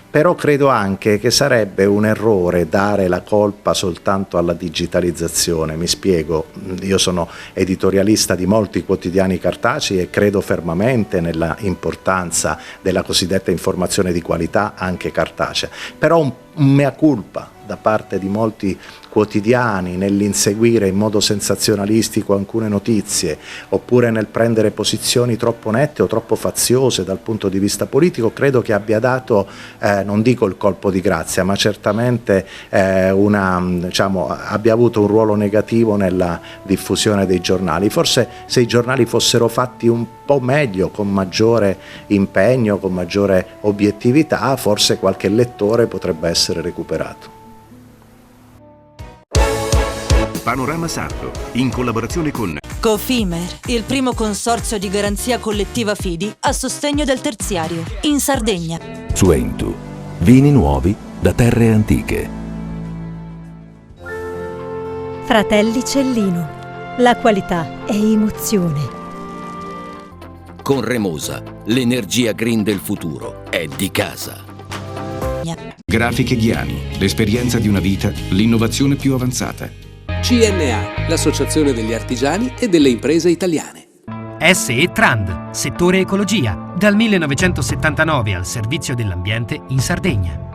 Però credo anche che sarebbe un errore dare la colpa soltanto alla digitalizzazione. Mi spiego, io sono editorialista di molti quotidiani cartacei e credo fermamente nella importanza della cosiddetta informazione di qualità anche cartacea, però un mea culpa da parte di molti quotidiani nell'inseguire in modo sensazionalistico alcune notizie oppure nel prendere posizioni troppo nette o troppo faziose dal punto di vista politico, credo che abbia dato, non dico il colpo di grazia, ma certamente abbia avuto un ruolo negativo nella diffusione dei giornali. Forse se i giornali fossero fatti un po' meglio, con maggiore impegno, con maggiore obiettività, forse qualche lettore potrebbe essere recuperato. Panorama Sardo, in collaborazione con Cofimer, il primo consorzio di garanzia collettiva fidi a sostegno del terziario, in Sardegna. Suentu, vini nuovi da terre antiche. Fratelli Cellino, la qualità è emozione. Con Remosa, l'energia green del futuro è di casa. Grafiche Ghiani, l'esperienza di una vita, l'innovazione più avanzata. CNA, l'associazione degli artigiani e delle imprese italiane. SE Trand, settore ecologia, dal 1979 al servizio dell'ambiente in Sardegna.